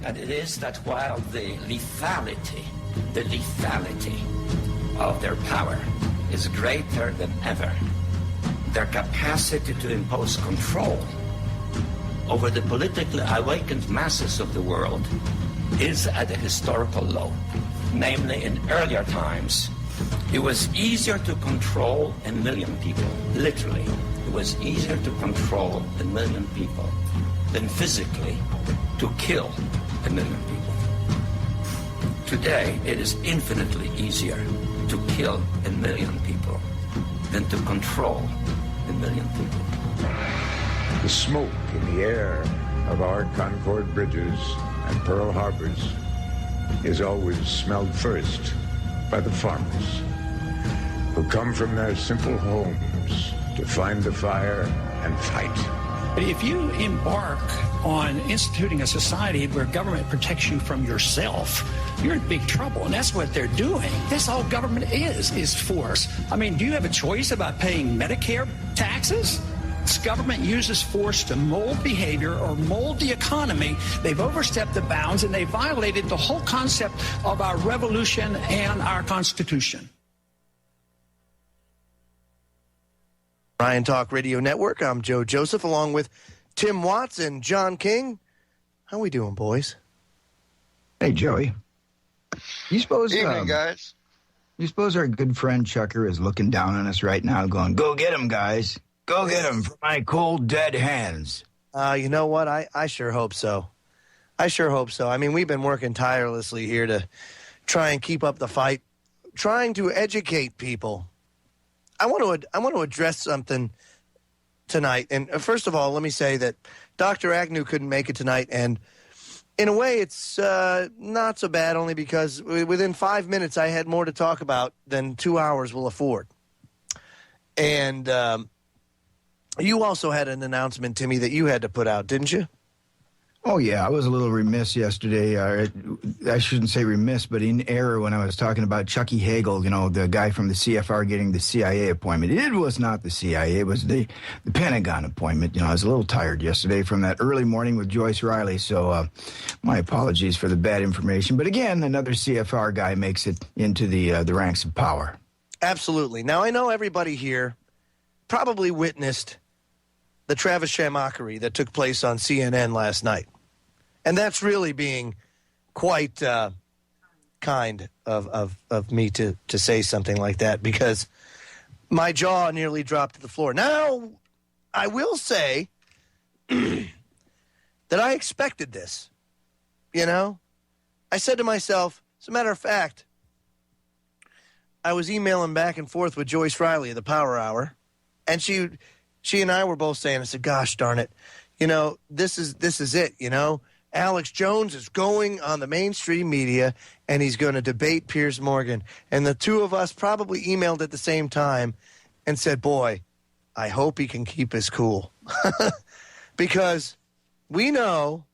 And it is that while the lethality of their power is greater than ever, their capacity to impose control over the politically awakened masses of the world is at a historical low. Namely, in earlier times, it was easier to control 1 million people, literally. It was easier to control 1 million people than physically to kill 1 million people. Today, it is infinitely easier to kill 1 million people than to control 1 million people. The smoke in the air of our Concord bridges and Pearl Harbors is always smelled first by the farmers who come from their simple homes to find the fire and fight. But if you embark on instituting a society where government protects you from yourself, you're in big trouble, and that's what they're doing. That's all government is force. I mean, do you have a choice about paying Medicare taxes? This government uses force to mold behavior or mold the economy. They've overstepped the bounds, and they violated the whole concept of our revolution and our Constitution. Ryan Talk Radio Network. I'm Joe Joseph, along with Tim Watts and John King. How we doing, boys? Hey, Joey. You suppose, Evening, guys. You suppose our good friend Chucker is looking down on us right now going, go get him, guys. Go get him from my cold, dead hands. You know what? I sure hope so. I sure hope so. I mean, we've been working tirelessly here to try and keep up the fight, trying to educate people. I want to address something tonight. And first of all, let me say that Dr. Agnew couldn't make it tonight. And in a way, it's not so bad, only because within 5 minutes, I had more to talk about than 2 hours will afford. And you also had an announcement, Timmy, that you had to put out, didn't you? Oh, yeah. I was a little remiss yesterday. I shouldn't say remiss, but in error when I was talking about Chucky Hagel, you know, the guy from the CFR getting the CIA appointment. It was not the CIA. It was the Pentagon appointment. You know, I was a little tired yesterday from that early morning with Joyce Riley, so my apologies for the bad information. But again, another CFR guy makes it into the ranks of power. Absolutely. Now, I know everybody here probably witnessed the Travis Shamockery that took place on CNN last night. And that's really being quite kind of me to say something like that, because my jaw nearly dropped to the floor. Now, I will say that I expected this. You know? I said to myself, as a matter of fact, I was emailing back and forth with Joyce Riley of the Power Hour, and she and I were both saying, I said, gosh darn it, you know, this is it, you know. Alex Jones is going on the mainstream media, and he's going to debate Piers Morgan. And the two of us probably emailed at the same time and said, boy, I hope he can keep his cool. Because we know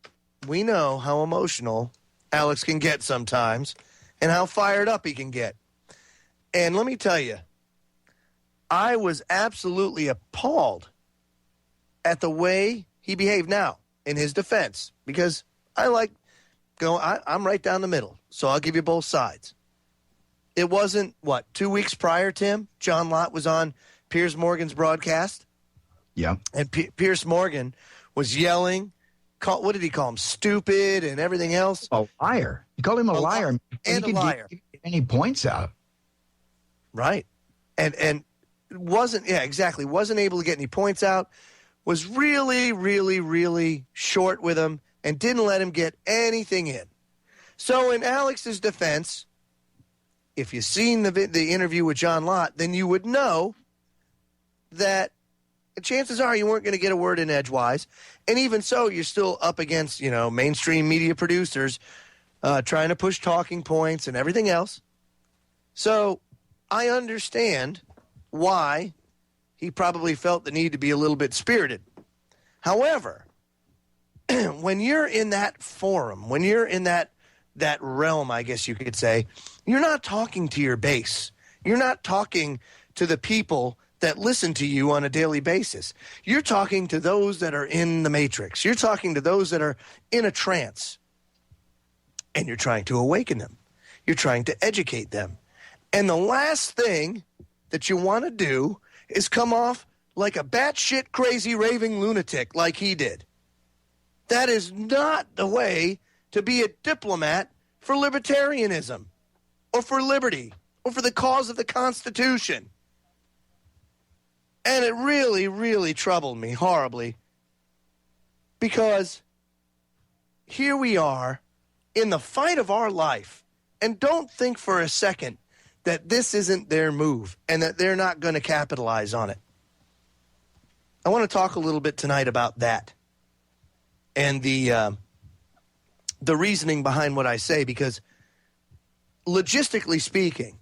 how emotional Alex can get sometimes and how fired up he can get. And let me tell you, I was absolutely appalled at the way he behaved. Now, in his defense, because I'm right down the middle, so I'll give you both sides. It wasn't, 2 weeks prior, Tim? John Lott was on Piers Morgan's broadcast. Yeah. And Piers Morgan was yelling. What did he call him? Stupid and everything else? A liar. He called him a liar. And a liar. And he points out. Right. And wasn't able to get any points out. Was really, really, really short with him and didn't let him get anything in. So in Alex's defense, if you've seen the interview with John Lott, then you would know that chances are you weren't going to get a word in edgewise. And even so, you're still up against, you know, mainstream media producers trying to push talking points and everything else. So I understand why he probably felt the need to be a little bit spirited. However, when you're in that forum, when you're in that realm, I guess you could say, you're not talking to your base. You're not talking to the people that listen to you on a daily basis. You're talking to those that are in the matrix. You're talking to those that are in a trance. and you're trying to awaken them. You're trying to educate them. And the last thing that you want to do is come off like a batshit crazy raving lunatic like he did. That is not the way to be a diplomat for libertarianism or for liberty or for the cause of the Constitution. And it really, really troubled me horribly because here we are in the fight of our life, and don't think for a second that this isn't their move and that they're not going to capitalize on it. I want to talk a little bit tonight about that and the reasoning behind what I say, because logistically speaking,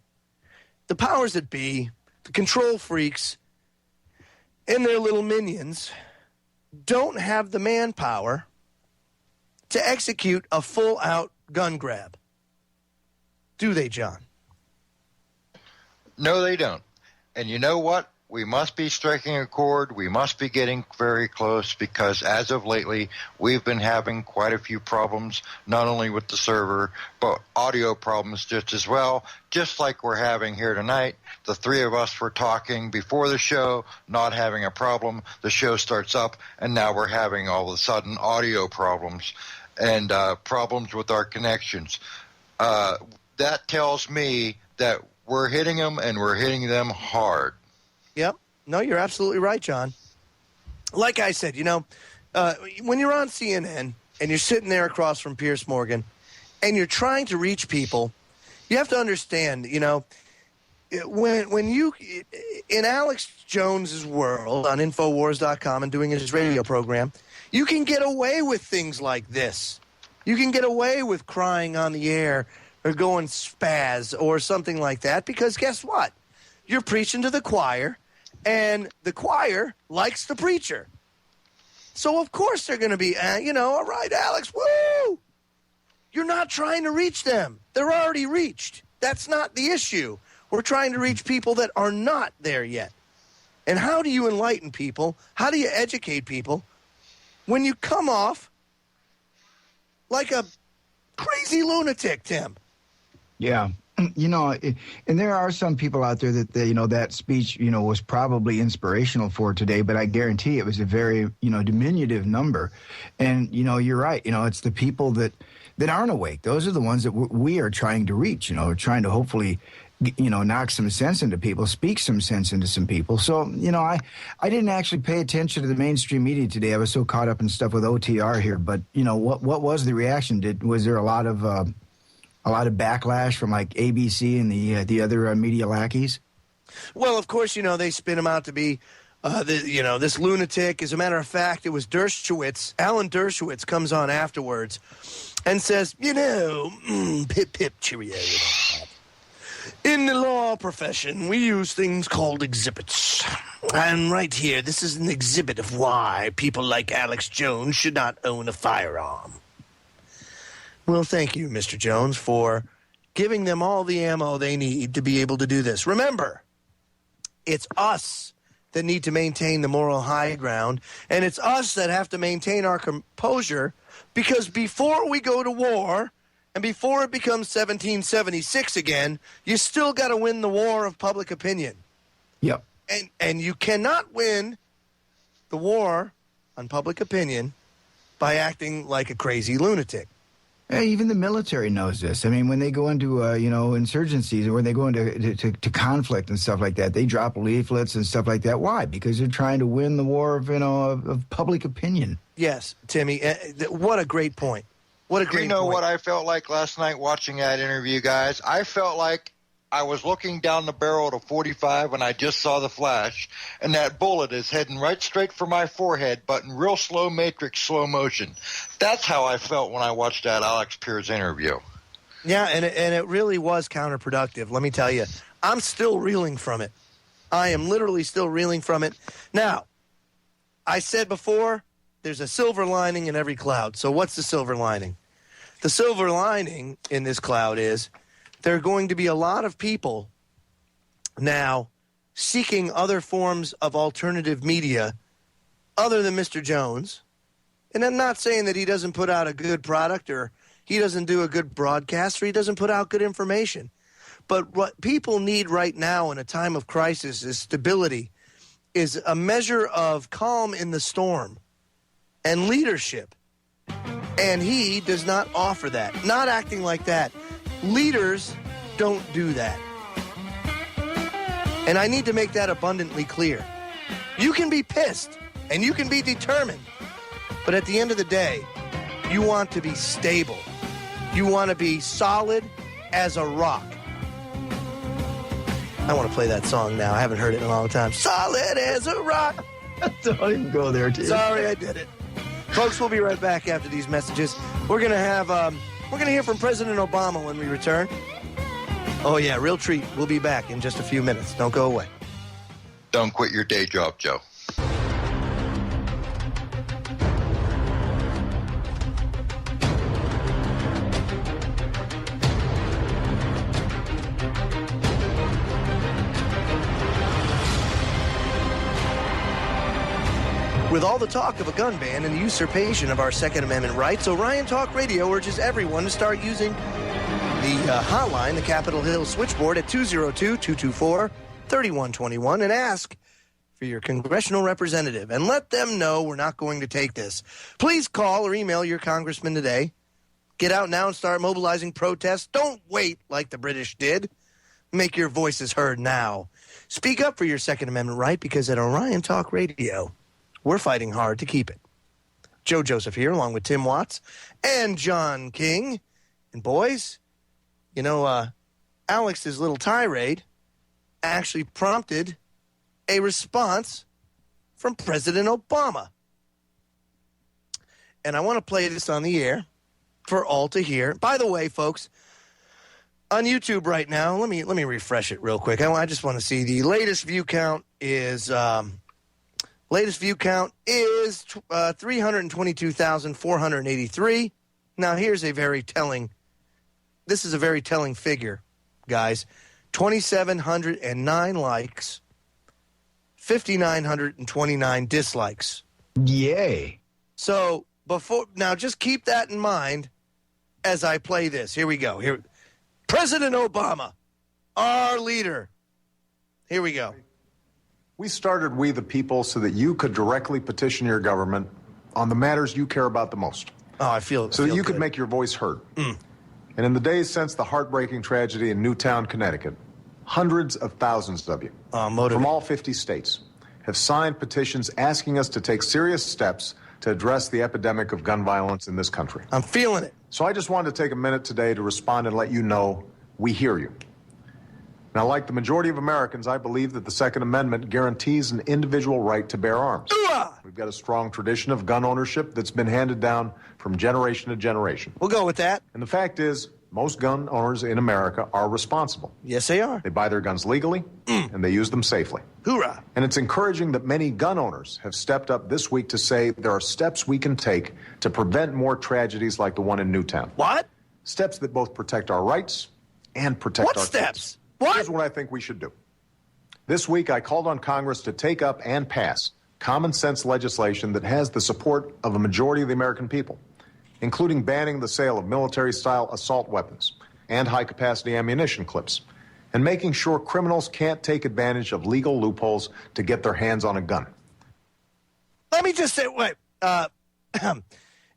the powers that be, the control freaks, and their little minions don't have the manpower to execute a full-out gun grab. Do they, John? No, they don't. And you know what? We must be striking a chord. We must be getting very close because as of lately, we've been having quite a few problems, not only with the server, but audio problems just as well, just like we're having here tonight. The three of us were talking before the show, not having a problem. The show starts up, and now we're having all of a sudden audio problems and problems with our connections. That tells me that we're hitting them, and we're hitting them hard. Yep. No, you're absolutely right, John. Like I said, when you're on CNN and you're sitting there across from Piers Morgan and you're trying to reach people, you have to understand, when you, in Alex Jones's world on Infowars.com and doing his radio program, you can get away with things like this. You can get away with crying on the air or going spaz or something like that because guess what? You're preaching to the choir, and the choir likes the preacher. So, of course, they're going to be, all right, Alex, woo! You're not trying to reach them. They're already reached. That's not the issue. We're trying to reach people that are not there yet. And how do you enlighten people? How do you educate people when you come off like a crazy lunatic, Tim? Yeah. And there are some people out there that, that speech, was probably inspirational for today, but I guarantee it was a very, diminutive number. And, you're right. It's the people that aren't awake. Those are the ones that we are trying to reach, trying to hopefully, knock some sense into people, speak some sense into some people. So, I didn't actually pay attention to the mainstream media today. I was so caught up in stuff with OTR here. But, what was the reaction? Was there a lot of backlash from like ABC and the other media lackeys? Well, of course, they spin him out to be, this lunatic. As a matter of fact, it was Dershowitz. Alan Dershowitz comes on afterwards and says, pip, pip, cheerio. In the law profession, we use things called exhibits. And right here, this is an exhibit of why people like Alex Jones should not own a firearm. Well, thank you, Mr. Jones, for giving them all the ammo they need to be able to do this. Remember, it's us that need to maintain the moral high ground, and it's us that have to maintain our composure, because before we go to war and before it becomes 1776 again, you still got to win the war of public opinion. Yep. And you cannot win the war on public opinion by acting like a crazy lunatic. Even the military knows this. I mean, when they go into, insurgencies or when they go into conflict and stuff like that, they drop leaflets and stuff like that. Why? Because they're trying to win the war of public opinion. Yes, Timmy. What a great point. What a great point. You know what I felt like last night watching that interview, guys? I felt like I was looking down the barrel at a .45 when I just saw the flash, and that bullet is heading right straight for my forehead, but in real slow matrix, slow motion. That's how I felt when I watched that Alex Piers interview. Yeah, and it really was counterproductive. Let me tell you, I'm still reeling from it. I am literally still reeling from it. Now, I said before, there's a silver lining in every cloud. So what's the silver lining? The silver lining in this cloud is there are going to be a lot of people now seeking other forms of alternative media other than Mr. Jones. And I'm not saying that he doesn't put out a good product or he doesn't do a good broadcast or he doesn't put out good information. But what people need right now in a time of crisis is stability, is a measure of calm in the storm and leadership. And he does not offer that. Not acting like that. Leaders don't do that. And I need to make that abundantly clear. You can be pissed and you can be determined, but at the end of the day, you want to be stable. You want to be solid as a rock. I want to play that song now. I haven't heard it in a long time. Solid as a rock. Don't even go there, dude. Sorry, I did it. Folks, we'll be right back after these messages. We're gonna hear from President Obama when we return. Oh yeah, real treat. We'll be back in just a few minutes. Don't go away. Don't quit your day job, Joe. With all the talk of a gun ban and the usurpation of our Second Amendment rights, Orion Talk Radio urges everyone to start using the hotline, the Capitol Hill switchboard at 202-224-3121, and ask for your congressional representative and let them know we're not going to take this. Please call or email your congressman today. Get out now and start mobilizing protests. Don't wait like the British did. Make your voices heard now. Speak up for your Second Amendment right, because at Orion Talk Radio, we're fighting hard to keep it. Joe Joseph here, along with Tim Watts and John King. And boys, you know, Alex's little tirade actually prompted a response from President Obama. And I want to play this on the air for all to hear. By the way, folks, on YouTube right now, let me refresh it real quick. I just want to see the latest view count is 322,483. Now, here's a very telling figure, guys. 2,709 likes, 5,929 dislikes. Yay. So, now just keep that in mind as I play this. Here we go. Here, President Obama, our leader. Here we go. We started We the People so that you could directly petition your government on the matters you care about the most. Oh, I feel so that you good. could make your voice heard. And in the days since the heartbreaking tragedy in Newtown, Connecticut, hundreds of thousands of you from all 50 states have signed petitions asking us to take serious steps to address the epidemic of gun violence in this country. I'm feeling it. So I just wanted to take a minute today to respond and let you know we hear you. Now, like the majority of Americans, I believe that the Second Amendment guarantees an individual right to bear arms. We've got a strong tradition of gun ownership that's been handed down from generation to generation. We'll go with that. And the fact is, most gun owners in America are responsible. Yes, they are. They buy their guns legally, and they use them safely. Hoorah. And it's encouraging that many gun owners have stepped up this week to say there are steps we can take to prevent more tragedies like the one in Newtown. What? Steps that both protect our rights and protect our What steps? kids. What? Here's what I think we should do. This week, I called on Congress to take up and pass common sense legislation that has the support of a majority of the American people, including banning the sale of military-style assault weapons and high-capacity ammunition clips, and making sure criminals can't take advantage of legal loopholes to get their hands on a gun. Let me just say, wait.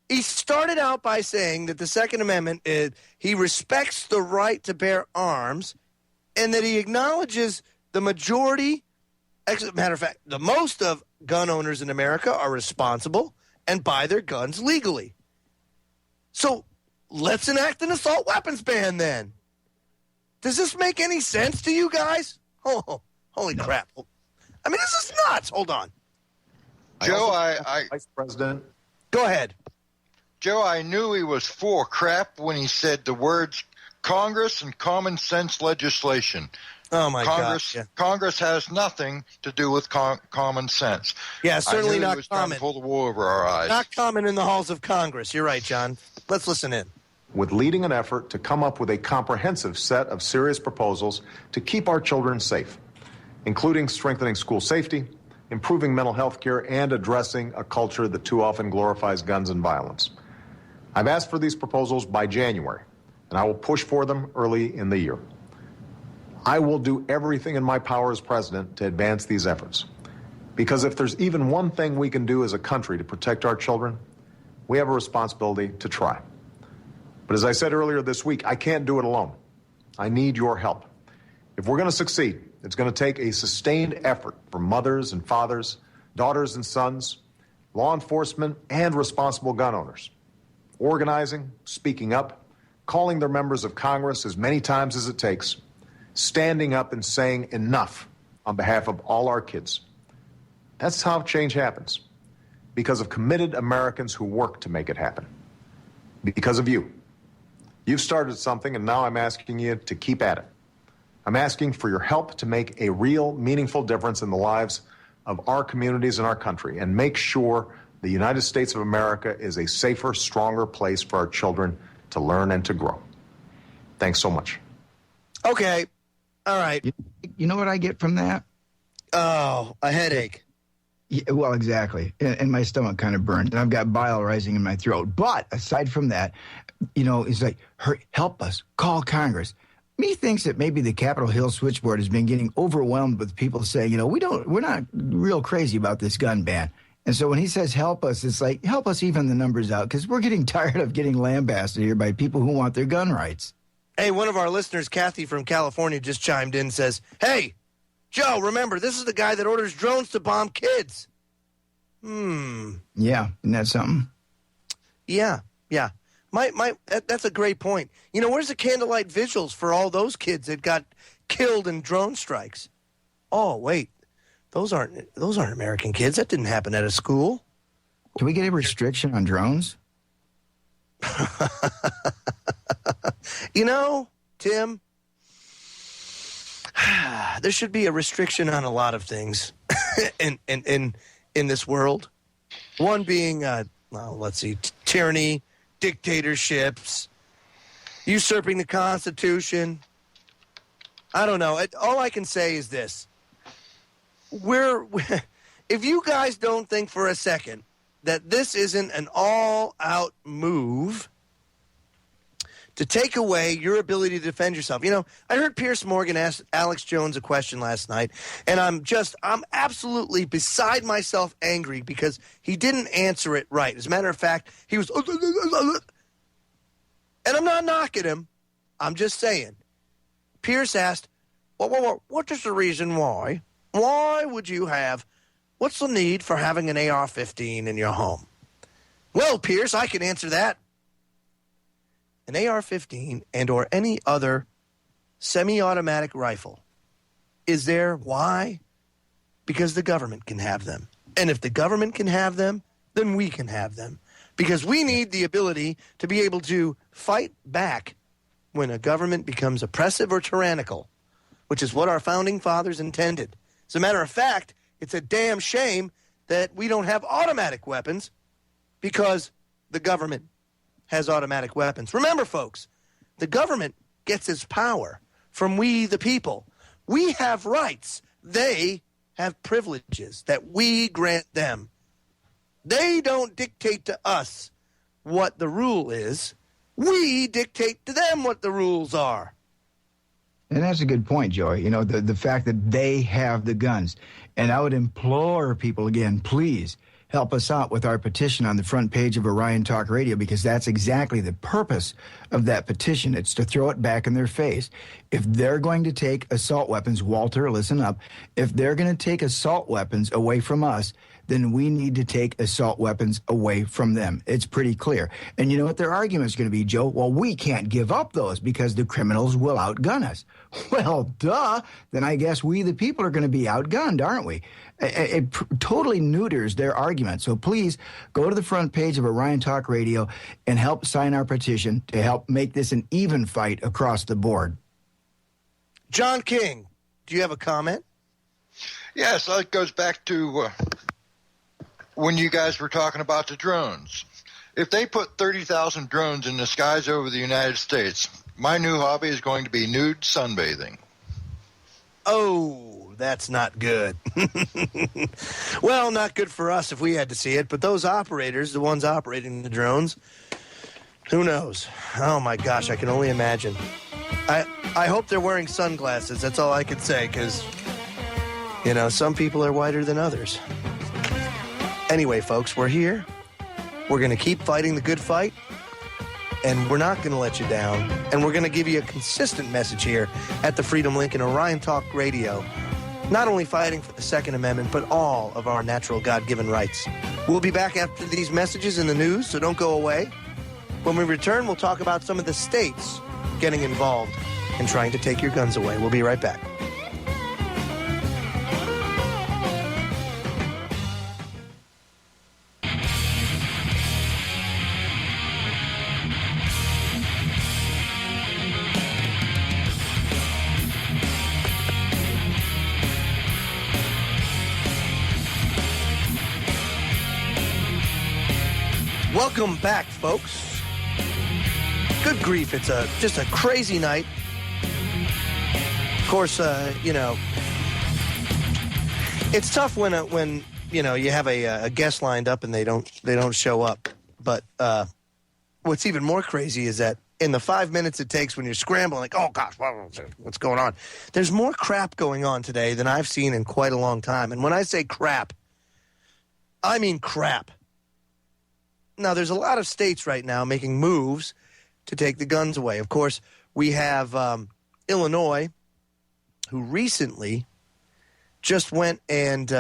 He started out by saying that the Second Amendment, he respects the right to bear arms, and that he acknowledges the majority, as a matter of fact, the most of gun owners in America are responsible and buy their guns legally. So let's enact an assault weapons ban then. Does this make any sense to you guys? Oh, holy crap. I mean, this is nuts. Hold on. Joe, Vice President. Go ahead. Joe, I knew he was for crap when he said the words Congress and common sense legislation. Oh, my Congress, gosh. Yeah. Congress has nothing to do with common sense. Yeah, certainly I knew not he was trying common. to pull the wool over our eyes. Not common in the halls of Congress. You're right, John. Let's listen in. With leading an effort to come up with a comprehensive set of serious proposals to keep our children safe, including strengthening school safety, improving mental health care, and addressing a culture that too often glorifies guns and violence. I've asked for these proposals by January, and I will push for them early in the year. I will do everything in my power as president to advance these efforts. Because if there's even one thing we can do as a country to protect our children, we have a responsibility to try. But as I said earlier this week, I can't do it alone. I need your help. If we're going to succeed, it's going to take a sustained effort from mothers and fathers, daughters and sons, law enforcement, and responsible gun owners. Organizing, speaking up, calling their members of Congress as many times as it takes, standing up and saying enough on behalf of all our kids. That's how change happens. Because of committed Americans who work to make it happen. Because of you. You've started something, and now I'm asking you to keep at it. I'm asking for your help to make a real, meaningful difference in the lives of our communities and our country, and make sure the United States of America is a safer, stronger place for our children to learn and to grow. Thanks so much. Okay. All right. You know what I get from that? Oh, a headache. Yeah, well, exactly. And my stomach kind of burned, and I've got bile rising in my throat. But aside from that, it's like, help us, call Congress. Me thinks that maybe the Capitol Hill switchboard has been getting overwhelmed with people saying, we're not real crazy about this gun ban. And so when he says help us, it's like, help us even the numbers out, because we're getting tired of getting lambasted here by people who want their gun rights. Hey, one of our listeners, Kathy from California, just chimed in and says, hey, Joe, remember, this is the guy that orders drones to bomb kids. Yeah, isn't that something? Yeah. That's a great point. Where's the candlelight visuals for all those kids that got killed in drone strikes? Oh, wait. Those aren't American kids. That didn't happen at a school. Can we get a restriction on drones? Tim, there should be a restriction on a lot of things in this world. One being, tyranny, dictatorships, usurping the Constitution. I don't know. All I can say is this. If you guys don't think for a second that this isn't an all-out move to take away your ability to defend yourself. I heard Piers Morgan ask Alex Jones a question last night, and I'm absolutely beside myself angry because he didn't answer it right. As a matter of fact, he was, and I'm not knocking him. I'm just saying. Piers asked, what is the reason why? Why would you what's the need for having an AR-15 in your home? Well, Piers, I can answer that. An AR-15 and or any other semi-automatic rifle is there. Why? Because the government can have them. And if the government can have them, then we can have them. Because we need the ability to be able to fight back when a government becomes oppressive or tyrannical, which is what our founding fathers intended. As a matter of fact, it's a damn shame that we don't have automatic weapons because the government has automatic weapons. Remember, folks, the government gets its power from we, the people. We have rights. They have privileges that we grant them. They don't dictate to us what the rule is. We dictate to them what the rules are. And that's a good point, Joey. The fact that they have the guns. And I would implore people again, please help us out with our petition on the front page of Orion Talk Radio, because that's exactly the purpose of that petition. It's to throw it back in their face. If they're going to take assault weapons, Walter, listen up. If they're going to take assault weapons away from us, then we need to take assault weapons away from them. It's pretty clear. And you know what their argument's going to be, Joe? Well, we can't give up those because the criminals will outgun us. Well, duh. Then I guess we, the people, are going to be outgunned, aren't we? It totally neuters their argument. So please go to the front page of Orion Talk Radio and help sign our petition to help make this an even fight across the board. John King, do you have a comment? Yes, it goes back to when you guys were talking about the drones. If they put 30,000 drones in the skies over the United States, my new hobby is going to be nude sunbathing. Oh, that's not good. Well, not good for us if we had to see it, but those operators, the ones operating the drones, Who knows? Oh, my gosh, I can only imagine. I hope they're wearing sunglasses. That's all I can say, because, you know, some people are whiter than others. Anyway, folks, we're here. We're going to keep fighting the good fight, and we're not going to let you down. And we're going to give you a consistent message here at the Freedom Link and Orion Talk Radio, not only fighting for the Second Amendment, but all of our natural God-given rights. We'll be back after these messages in the news, so don't go away. When we return, we'll talk about some of the states getting involved in trying to take your guns away. We'll be right back. Welcome back, folks. Good grief, it's just a crazy night. Of course, you know, it's tough when you know, you have a guest lined up and they don't show up. But what's even more crazy is that in the 5 minutes it takes when you're scrambling, like, oh gosh, what's going on? There's more crap going on today than I've seen in quite a long time. And when I say crap, I mean crap. Now, there's a lot of states right now making moves to take the guns away. Of course, we have Illinois, who recently just went and,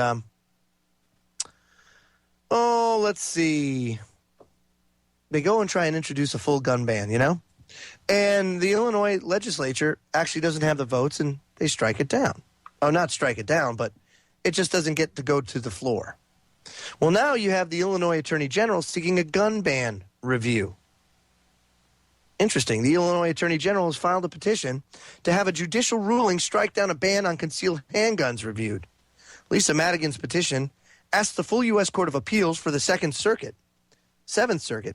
let's see. They go and try and introduce a full gun ban, you know? And the Illinois legislature actually doesn't have the votes, and they strike it down. Oh, not strike it down, but it just doesn't get to go to the floor. Well, now you have the Illinois Attorney General seeking a gun ban review. Interesting. The Illinois Attorney General has filed a petition to have a judicial ruling strike down a ban on concealed handguns reviewed. Lisa Madigan's petition asked the full U.S. Court of Appeals for the Seventh Circuit,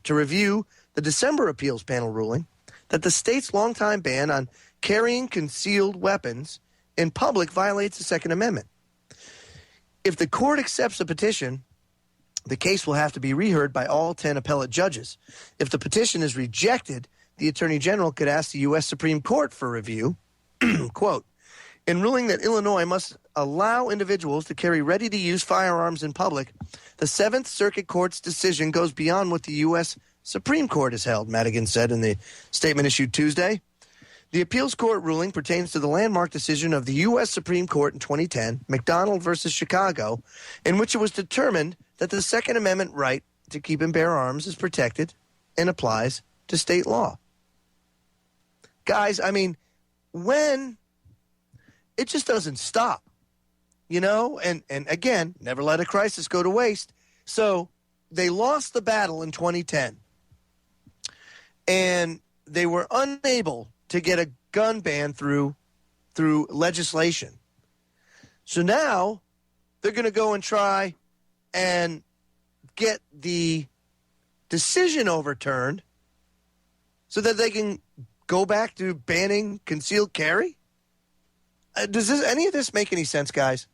to review the December appeals panel ruling that the state's longtime ban on carrying concealed weapons in public violates the Second Amendment. If the court accepts the petition, the case will have to be reheard by all 10 appellate judges. If the petition is rejected, the Attorney General could ask the U.S. Supreme Court for review. Quote, in ruling that Illinois must allow individuals to carry ready-to-use firearms in public, the Seventh Circuit Court's decision goes beyond what the U.S. Supreme Court has held, Madigan said in the statement issued Tuesday. The appeals court ruling pertains to the landmark decision of the U.S. Supreme Court in 2010, McDonald versus Chicago, in which it was determined that the Second Amendment right to keep and bear arms is protected and applies to state law. Guys, I mean, when it just doesn't stop, you know, and again, never let a crisis go to waste. So they lost the battle in 2010, and they were unable to get a gun ban through legislation. So now they're going to go and try and get the decision overturned so that they can go back to banning concealed carry? Does any of this make any sense, guys?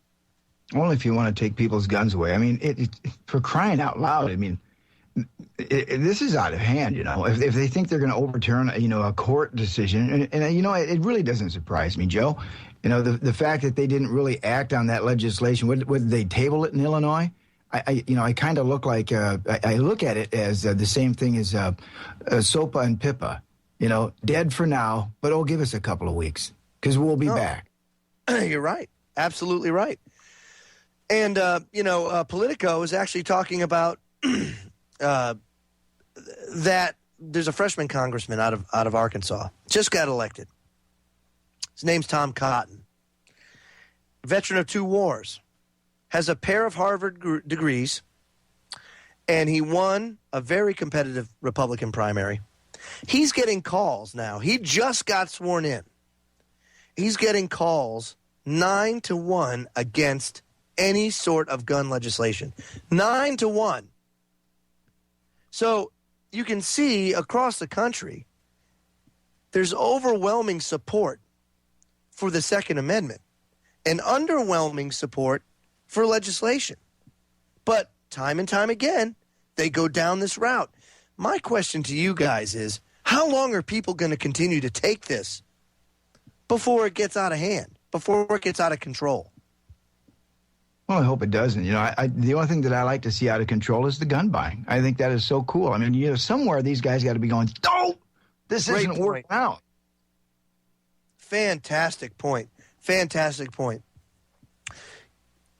Only if you want to take people's guns away. I mean, for crying out loud, I mean, this is out of hand, you know. If they think they're going to overturn, you know, a court decision, and you know, it really doesn't surprise me, Joe. You know, the fact that they didn't really act on that legislation. Would they table it in Illinois? I kind of look like I look at it as the same thing as SOPA and PIPA. You know, dead for now, but give us a couple of weeks because we'll be back. You're right, absolutely right. And you know, Politico is actually talking about. That there's a freshman congressman out of Arkansas, just got elected. His name's Tom Cotton. Veteran of 2 wars, has a pair of Harvard degrees, and he won a very competitive Republican primary. He's getting calls now. He just got sworn in. He's getting calls 9-1 against any sort of gun legislation. 9-1. So you can see across the country, there's overwhelming support for the Second Amendment and underwhelming support for legislation. But time and time again, they go down this route. my question to you guys is, how long are people going to continue to take this before it gets out of hand, before it gets out of control? Well, I hope it doesn't. The only thing that I like to see out of control is the gun buying. I think that is so cool. I mean, somewhere these guys got to be going, no, this isn't working out. Fantastic point. Fantastic point.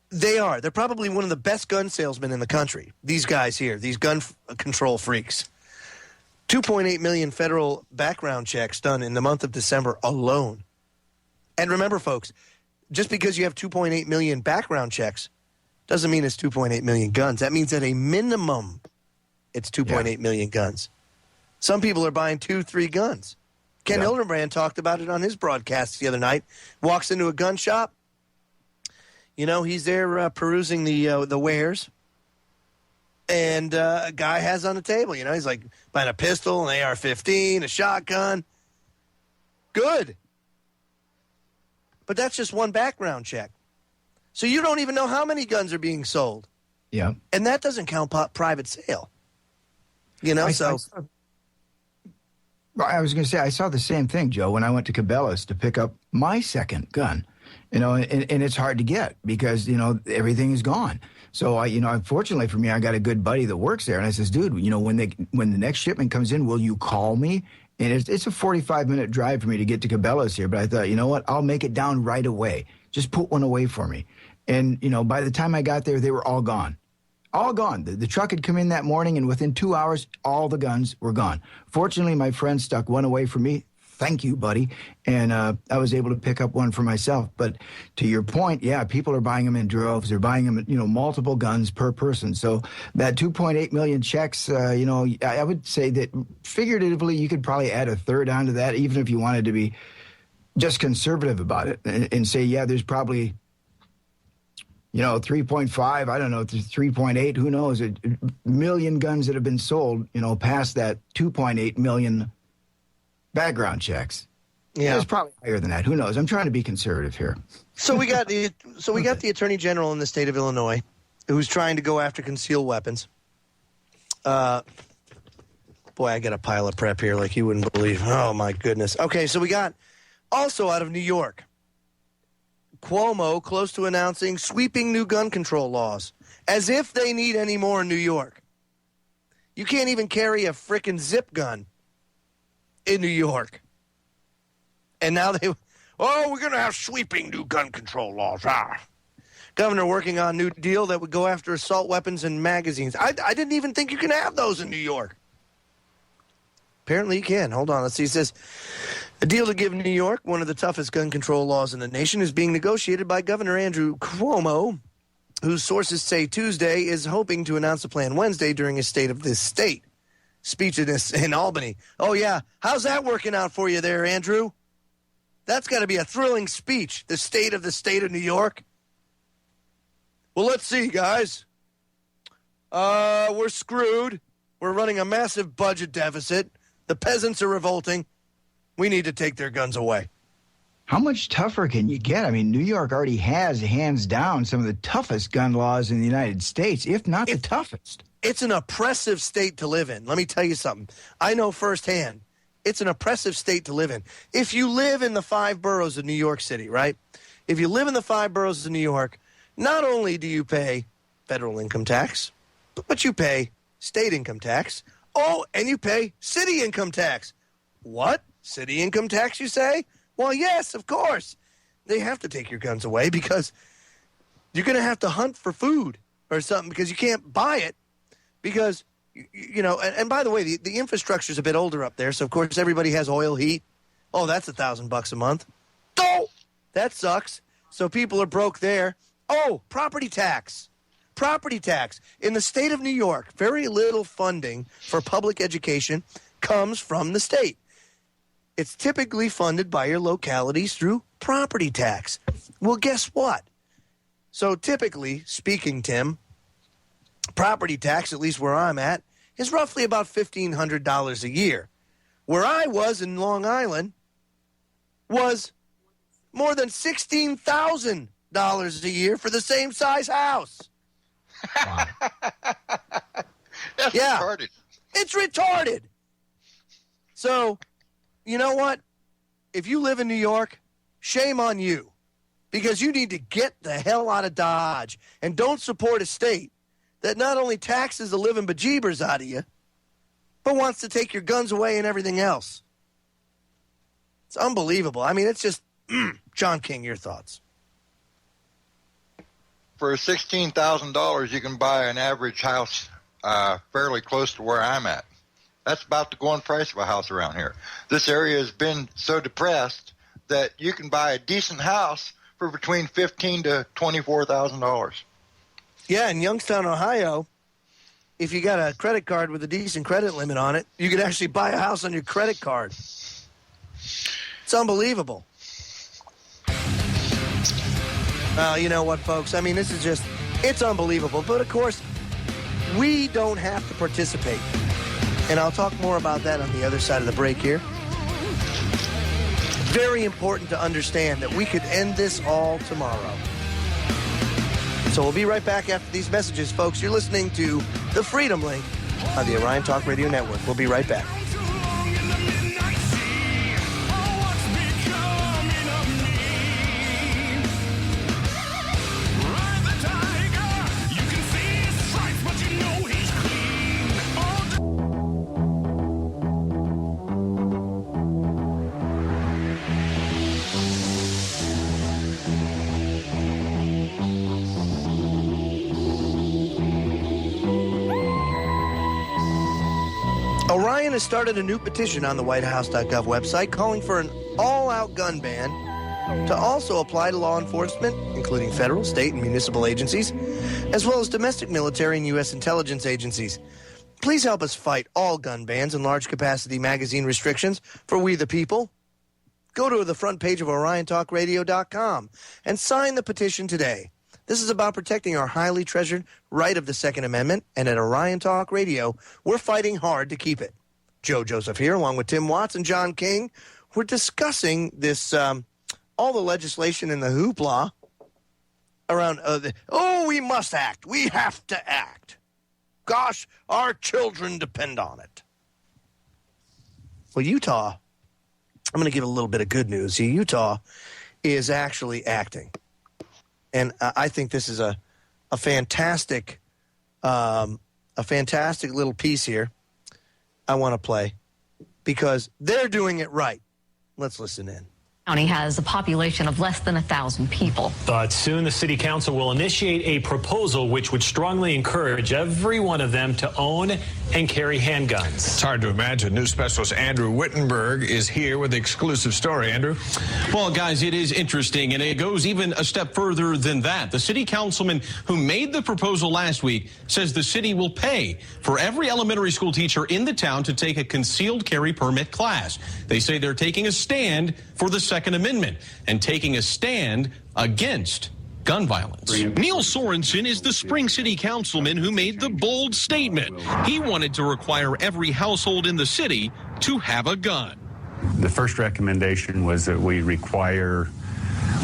They are. They're probably one of the best gun salesmen in the country. These guys here, these gun control freaks. 2.8 million federal background checks done in the month of December alone. And remember, folks, just because you have 2.8 million background checks doesn't mean it's 2.8 million guns. That means at a minimum, it's 2.8 million guns. Some people are buying 2-3 guns. Ken Hildebrand talked about it on his broadcast the other night. Walks into a gun shop. He's there perusing the wares. And a guy has on the table, he's like buying a pistol, an AR-15, a shotgun. Good. But that's just one background check. So you don't even know how many guns are being sold. Yeah. And that doesn't count private sale. I was going to say, I saw the same thing, Joe, when I went to Cabela's to pick up my second gun. And it's hard to get because, everything is gone. So, unfortunately for me, I got a good buddy that works there. And I says, dude, when the next shipment comes in, will you call me? And it's a 45-minute drive for me to get to Cabela's here. But I thought, you know what? I'll make it down right away. Just put one away for me. And, by the time I got there, they were all gone. All gone. The truck had come in that morning, and within 2 hours, all the guns were gone. Fortunately, my friend stuck one away for me. Thank you, buddy. And I was able to pick up one for myself. But to your point, yeah, people are buying them in droves. They're buying them, multiple guns per person. So that 2.8 million checks, I would say that figuratively you could probably add a third onto that, even if you wanted to be just conservative about it and say, yeah, there's probably 3.5, I don't know, 3.8, who knows, a million guns that have been sold, past that 2.8 million background checks. Yeah, it's probably higher than that. Who knows? I'm trying to be conservative here. So we got the Attorney General in the state of Illinois who's trying to go after concealed weapons. Boy, I got a pile of prep here like you wouldn't believe. Oh my goodness. Okay, so we got also out of New York, Cuomo close to announcing sweeping new gun control laws, as if they need any more in New York. You can't even carry a frickin' zip gun in New York. And now we're going to have sweeping new gun control laws. Governor working on a new deal that would go after assault weapons and magazines. I didn't even think you can have those in New York. Apparently you can. Hold on. Let's see. It says, a deal to give New York one of the toughest gun control laws in the nation is being negotiated by Governor Andrew Cuomo, whose sources say Tuesday is hoping to announce a plan Wednesday during his State of the State speech in Albany. Oh, yeah. How's that working out for you there, Andrew? That's got to be a thrilling speech, the State of New York. Well, let's see, guys. We're screwed. We're running a massive budget deficit. The peasants are revolting. We need to take their guns away. How much tougher can you get? I mean, New York already has, hands down, some of the toughest gun laws in the United States, if not the toughest. It's an oppressive state to live in. Let me tell you something. I know firsthand. It's an oppressive state to live in. If you live in the 5 boroughs of New York City, right? If you live in the 5 boroughs of New York, not only do you pay federal income tax, but you pay state income tax. Oh, and you pay city income tax. What? City income tax, you say? Well, yes, of course. They have to take your guns away because you're going to have to hunt for food or something because you can't buy it because, and by the way, the infrastructure's a bit older up there, so of course everybody has oil heat. Oh, that's $1,000 a month. Oh, that sucks. So people are broke there. Oh, property tax. Property tax. In the state of New York, very little funding for public education comes from the state. It's typically funded by your localities through property tax. Well, guess what? So typically speaking, Tim, property tax, at least where I'm at, is roughly about $1,500 a year. Where I was in Long Island was more than $16,000 a year for the same size house. Wow. That's Yeah. retarded. It's retarded. So, you know what? If you live in New York, shame on you. Because you need to get the hell out of Dodge and don't support a state that not only taxes the living bejeebers out of you, but wants to take your guns away and everything else. It's unbelievable. I mean, it's just, John King, your thoughts. For $16,000, you can buy an average house fairly close to where I'm at. That's about the going price of a house around here. This area has been so depressed that you can buy a decent house for between $15,000 to $24,000. Yeah, in Youngstown, Ohio, if you got a credit card with a decent credit limit on it, you could actually buy a house on your credit card. It's unbelievable. Well, you know what, folks? I mean, this is just, it's unbelievable. But, of course, we don't have to participate. And I'll talk more about that on the other side of the break here. Very important to understand that we could end this all tomorrow. So we'll be right back after these messages, folks. You're listening to The Freedom Link on the Orion Talk Radio Network. We'll be right back. Orion has started a new petition on the WhiteHouse.gov website calling for an all-out gun ban to also apply to law enforcement, including federal, state, and municipal agencies, as well as domestic military and U.S. intelligence agencies. Please help us fight all gun bans and large-capacity magazine restrictions for we the people. Go to the front page of OrionTalkRadio.com and sign the petition today. This is about protecting our highly treasured right of the Second Amendment, and at Orion Talk Radio, we're fighting hard to keep it. Joe Joseph here, along with Tim Watts and John King. We're discussing this, all the legislation and the hoopla around, we must act. We have to act. Gosh, our children depend on it. Well, Utah, I'm going to give a little bit of good news. Utah is actually acting. And I think this is a fantastic little piece here I want to play because they're doing it right. Let's listen in. County has a population of less than 1,000 people. But soon the city council will initiate a proposal which would strongly encourage every one of them to own and carry handguns. It's hard to imagine. News specialist Andrew Wittenberg is here with the exclusive story. Andrew? Well, guys, it is interesting, and it goes even a step further than that. The city councilman who made the proposal last week says the city will pay for every elementary school teacher in the town to take a concealed carry permit class. They say they're taking a stand for the Second Amendment and taking a stand against gun violence. Neil Sorensen is the Spring City councilman who made the bold statement. He wanted to require every household in the city to have a gun. The first recommendation was that we require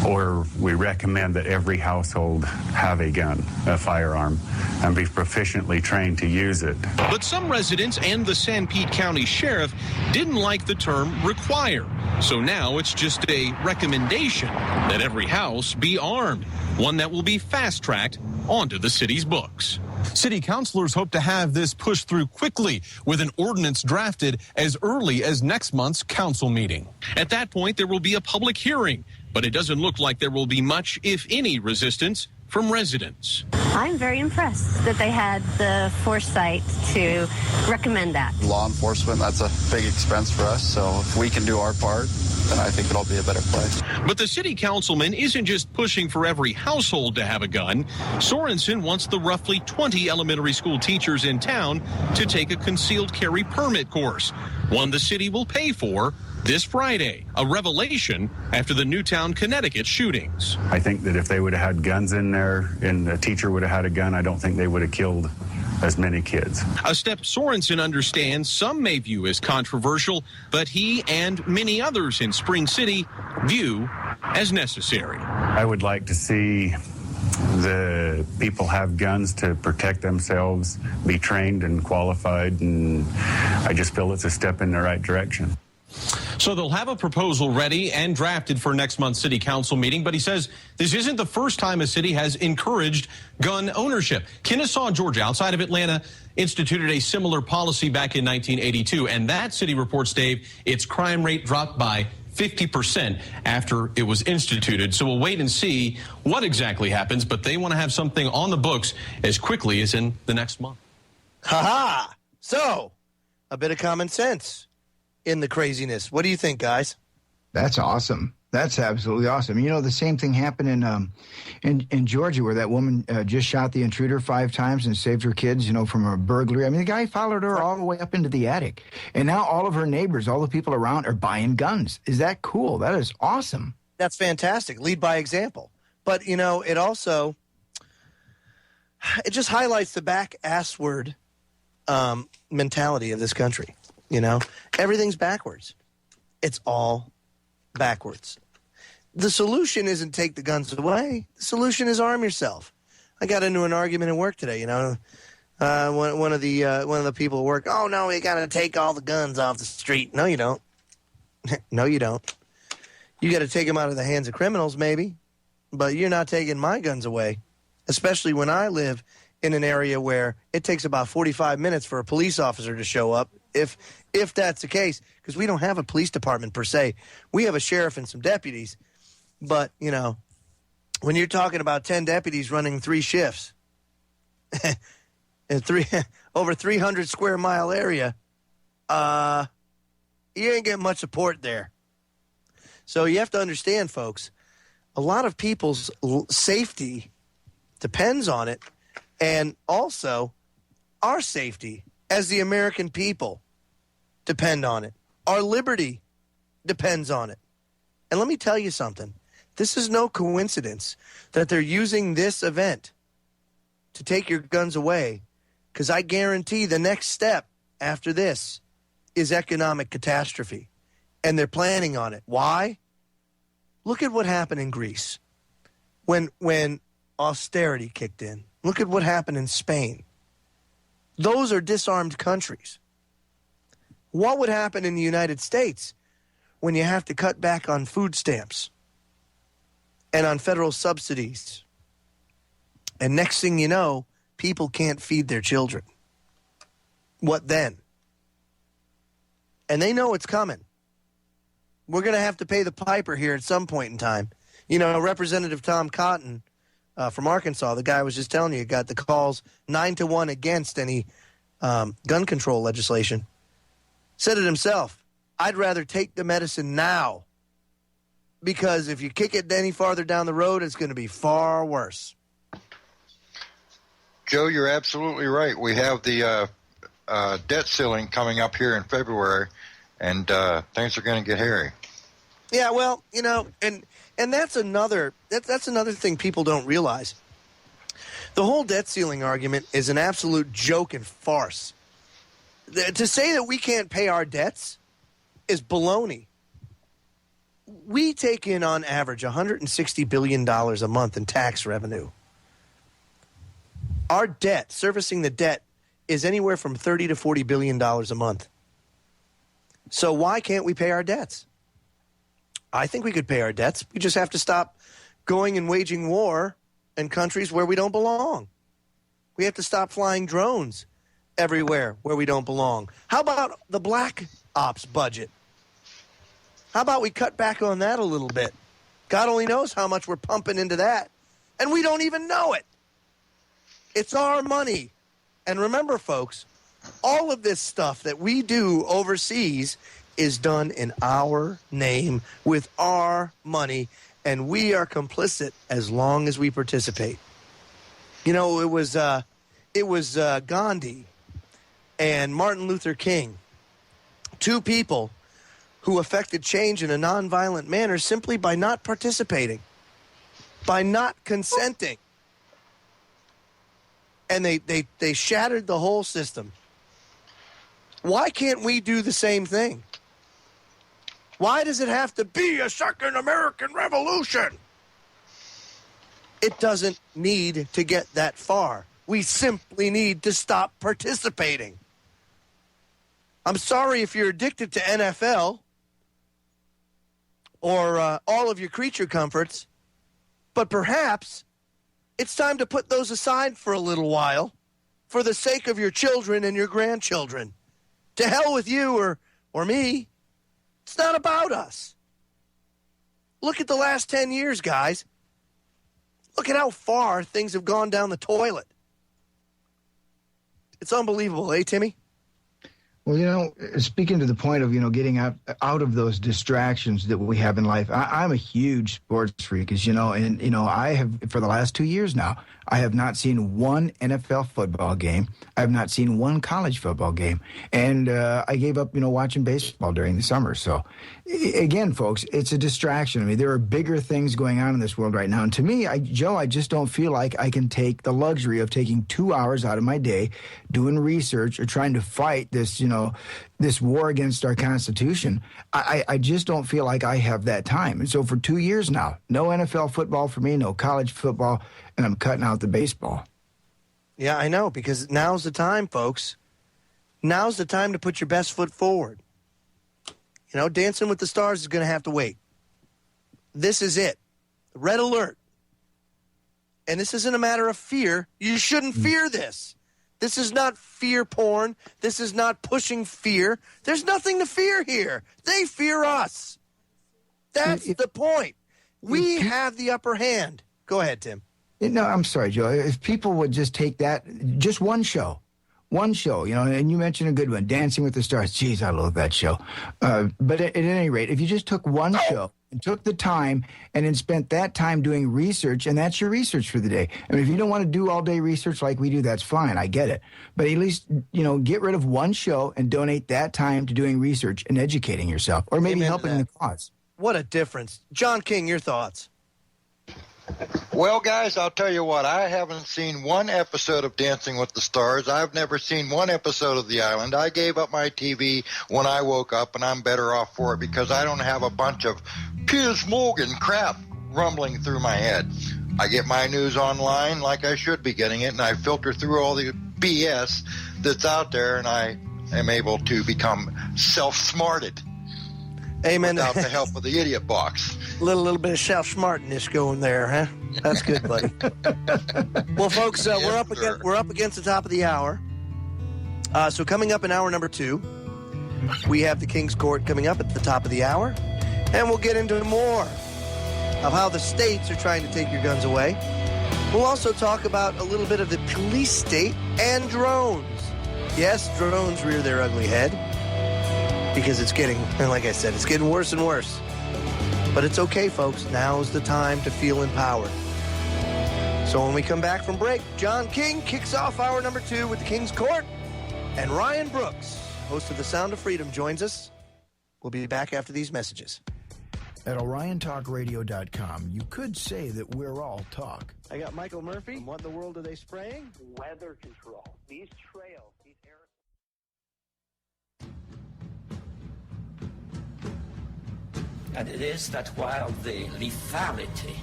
or we recommend that every household have a gun, a firearm, and be proficiently trained to use it. But some residents and the San Pete County Sheriff didn't like the term require. So now it's just a recommendation that every house be armed, one that will be fast-tracked onto the city's books. City councilors hope to have this pushed through quickly with an ordinance drafted as early as next month's council meeting. At that point, there will be a public hearing, but it doesn't look like there will be much, if any, resistance from residents. I'm very impressed that they had the foresight to recommend that. Law enforcement, that's a big expense for us, so if we can do our part, then I think it'll be a better place. But the city councilman isn't just pushing for every household to have a gun. Sorensen wants the roughly 20 elementary school teachers in town to take a concealed carry permit course, one the city will pay for this Friday, a revelation after the Newtown, Connecticut shootings. I think that if they would have had guns in there and a teacher would have had a gun, I don't think they would have killed as many kids. A step Sorensen understands some may view as controversial, but he and many others in Spring City view as necessary. I would like to see the people have guns to protect themselves, be trained and qualified, and I just feel it's a step in the right direction. So they'll have a proposal ready and drafted for next month's city council meeting, but he says this isn't the first time a city has encouraged gun ownership. Kennesaw, Georgia, outside of Atlanta, instituted a similar policy back in 1982, and that city reports, Dave, its crime rate dropped by 50% after it was instituted. So we'll wait and see what exactly happens, but they want to have something on the books as quickly as in the next month. Ha-ha! So, a bit of common sense in the craziness. What do you think, guys? That's awesome. That's absolutely awesome. You know, the same thing happened in Georgia, where that woman just shot the intruder 5 times and saved her kids, you know, from a burglary. I mean, the guy followed her all the way up into the attic. And now all of her neighbors, all the people around, are buying guns. Is that cool? That is awesome. That's fantastic. Lead by example. But, you know, it just highlights the back-assward mentality of this country. You know, everything's backwards. It's all backwards. The solution isn't take the guns away. The solution is arm yourself. I got into an argument at work today. You know, one of the people at work. Oh no, we got to take all the guns off the street. No, you don't. No, you don't. You got to take them out of the hands of criminals, maybe, but you're not taking my guns away. Especially when I live in an area where it takes about 45 minutes for a police officer to show up, if that's the case, because we don't have a police department per se. We have a sheriff and some deputies, but, you know, when you're talking about 10 deputies running 3 shifts in over 300 square mile area, you ain't getting much support there. So you have to understand, folks, a lot of people's safety depends on it, and also our safety as the American people depend on it. Our liberty depends on it. And let me tell you something. This is no coincidence that they're using this event to take your guns away, because I guarantee the next step after this is economic catastrophe, and they're planning on it. Why? Look at what happened in Greece when austerity kicked in. Look at what happened in Spain. Those are disarmed countries. What would happen in the United States when you have to cut back on food stamps and on federal subsidies? And next thing you know, people can't feed their children. What then? And they know it's coming. We're going to have to pay the piper here at some point in time. You know, Representative Tom Cotton from Arkansas, the guy I was just telling you, got the calls 9-1 against any gun control legislation. Said it himself. I'd rather take the medicine now, because if you kick it any farther down the road, it's going to be far worse. Joe, you're absolutely right. We have the debt ceiling coming up here in February, and things are going to get hairy. Yeah, well, you know, and that's another thing people don't realize. The whole debt ceiling argument is an absolute joke and farce. To say that we can't pay our debts is baloney. We take in, on average, $160 billion a month in tax revenue. Our debt, servicing the debt, is anywhere from $30 to $40 billion a month. So why can't we pay our debts? I think we could pay our debts. We just have to stop going and waging war in countries where we don't belong. We have to stop flying drones everywhere where we don't belong. How about the black ops budget? How about we cut back on that a little bit? God only knows how much we're pumping into that, and we don't even know it. It's our money. And remember, folks, all of this stuff that we do overseas is done in our name with our money, and we are complicit as long as we participate. You know, it was Gandhi and Martin Luther King, 2 people who affected change in a nonviolent manner simply by not participating, by not consenting. And they shattered the whole system. Why can't we do the same thing? Why does it have to be a second American Revolution? It doesn't need to get that far. We simply need to stop participating. I'm sorry if you're addicted to NFL or all of your creature comforts, but perhaps it's time to put those aside for a little while for the sake of your children and your grandchildren. To hell with you or me. It's not about us. Look at the last 10 years, guys. Look at how far things have gone down the toilet. It's unbelievable, eh, Timmy? Well, speaking to the point of, getting out of those distractions that we have in life, I'm a huge sports freak, as you know, and, I have, for the last 2 years now, I have not seen one NFL football game. I have not seen one college football game. And I gave up, watching baseball during the summer. So, again, folks, it's a distraction. I mean, there are bigger things going on in this world right now. And to me, Joe, I just don't feel like I can take the luxury of taking 2 hours out of my day doing research or trying to fight this, this war against our Constitution. I just don't feel like I have that time. And so for 2 years now, no NFL football for me, no college football, and I'm cutting out the baseball. Yeah, I know, because now's the time, folks. Now's the time to put your best foot forward. Dancing with the Stars is going to have to wait. This is it. Red alert. And this isn't a matter of fear. You shouldn't fear this. This is not fear porn. This is not pushing fear. There's nothing to fear here. They fear us. That's the point. We have the upper hand. Go ahead, Tim. No, I'm sorry, Joe. If people would just take that, just one show, and you mentioned a good one, Dancing with the Stars. Jeez, I love that show. But at any rate, if you just took one show and took the time and then spent that time doing research, and that's your research for the day. I mean, if you don't want to do all-day research like we do, that's fine. I get it. But at least, get rid of one show and donate that time to doing research and educating yourself, or maybe helping the cause. What a difference. John King, your thoughts? Well, guys, I'll tell you what. I haven't seen one episode of Dancing with the Stars. I've never seen one episode of The Island. I gave up my TV when I woke up, and I'm better off for it because I don't have a bunch of Piers Morgan crap rumbling through my head. I get my news online like I should be getting it, and I filter through all the BS that's out there, and I am able to become self-smarted. Amen. Without the help of the idiot box. A little bit of self-smartness going there, huh? That's good, buddy. Well, folks, we're up against the top of the hour. So coming up in hour number 2, we have the King's Court coming up at the top of the hour, and we'll get into more of how the states are trying to take your guns away. We'll also talk about a little bit of the police state and drones. Yes, drones rear their ugly head. Because it's getting, and like I said, it's getting worse and worse. But it's okay, folks. Now's the time to feel empowered. So when we come back from break, John King kicks off hour number 2 with the King's Court. And Ryan Brooks, host of The Sound of Freedom, joins us. We'll be back after these messages. At OrionTalkRadio.com, you could say that we're all talk. I got Michael Murphy. What in the world are they spraying? Weather control. These trails. And it is that while the lethality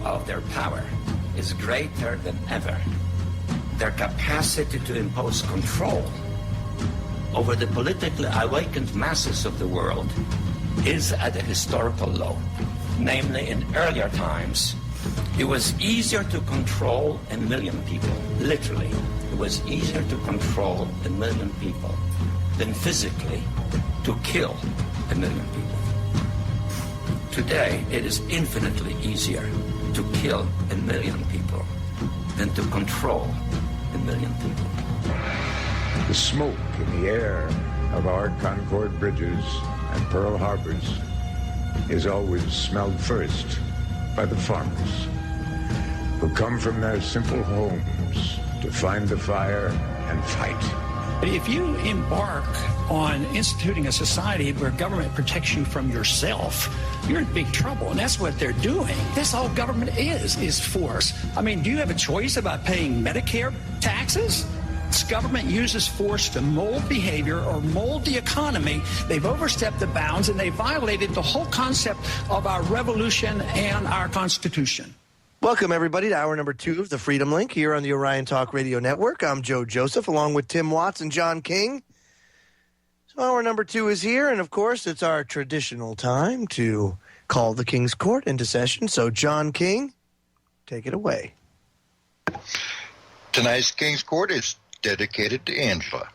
of their power is greater than ever, their capacity to impose control over the politically awakened masses of the world is at a historical low. Namely, in earlier times, it was easier to control 1 million people. Literally, it was easier to control 1 million people than physically to kill 1 million people. Today, it is infinitely easier to kill 1 million people than to control 1 million people. The smoke in the air of our Concord bridges and Pearl Harbors is always smelled first by the farmers who come from their simple homes to find the fire and fight. If you embark on instituting a society where government protects you from yourself, you're in big trouble, and that's what they're doing. That's all government is force. I mean, do you have a choice about paying Medicare taxes? Government uses force to mold behavior or mold the economy. They've overstepped the bounds and they violated the whole concept of our revolution and our Constitution. Welcome, everybody, to hour number 2 of the Freedom Link here on the Orion Talk Radio Network. I'm Joe Joseph, along with Tim Watts and John King. So hour number 2 is here, and, of course, it's our traditional time to call the King's Court into session. So, John King, take it away. Tonight's King's Court is dedicated to Angela.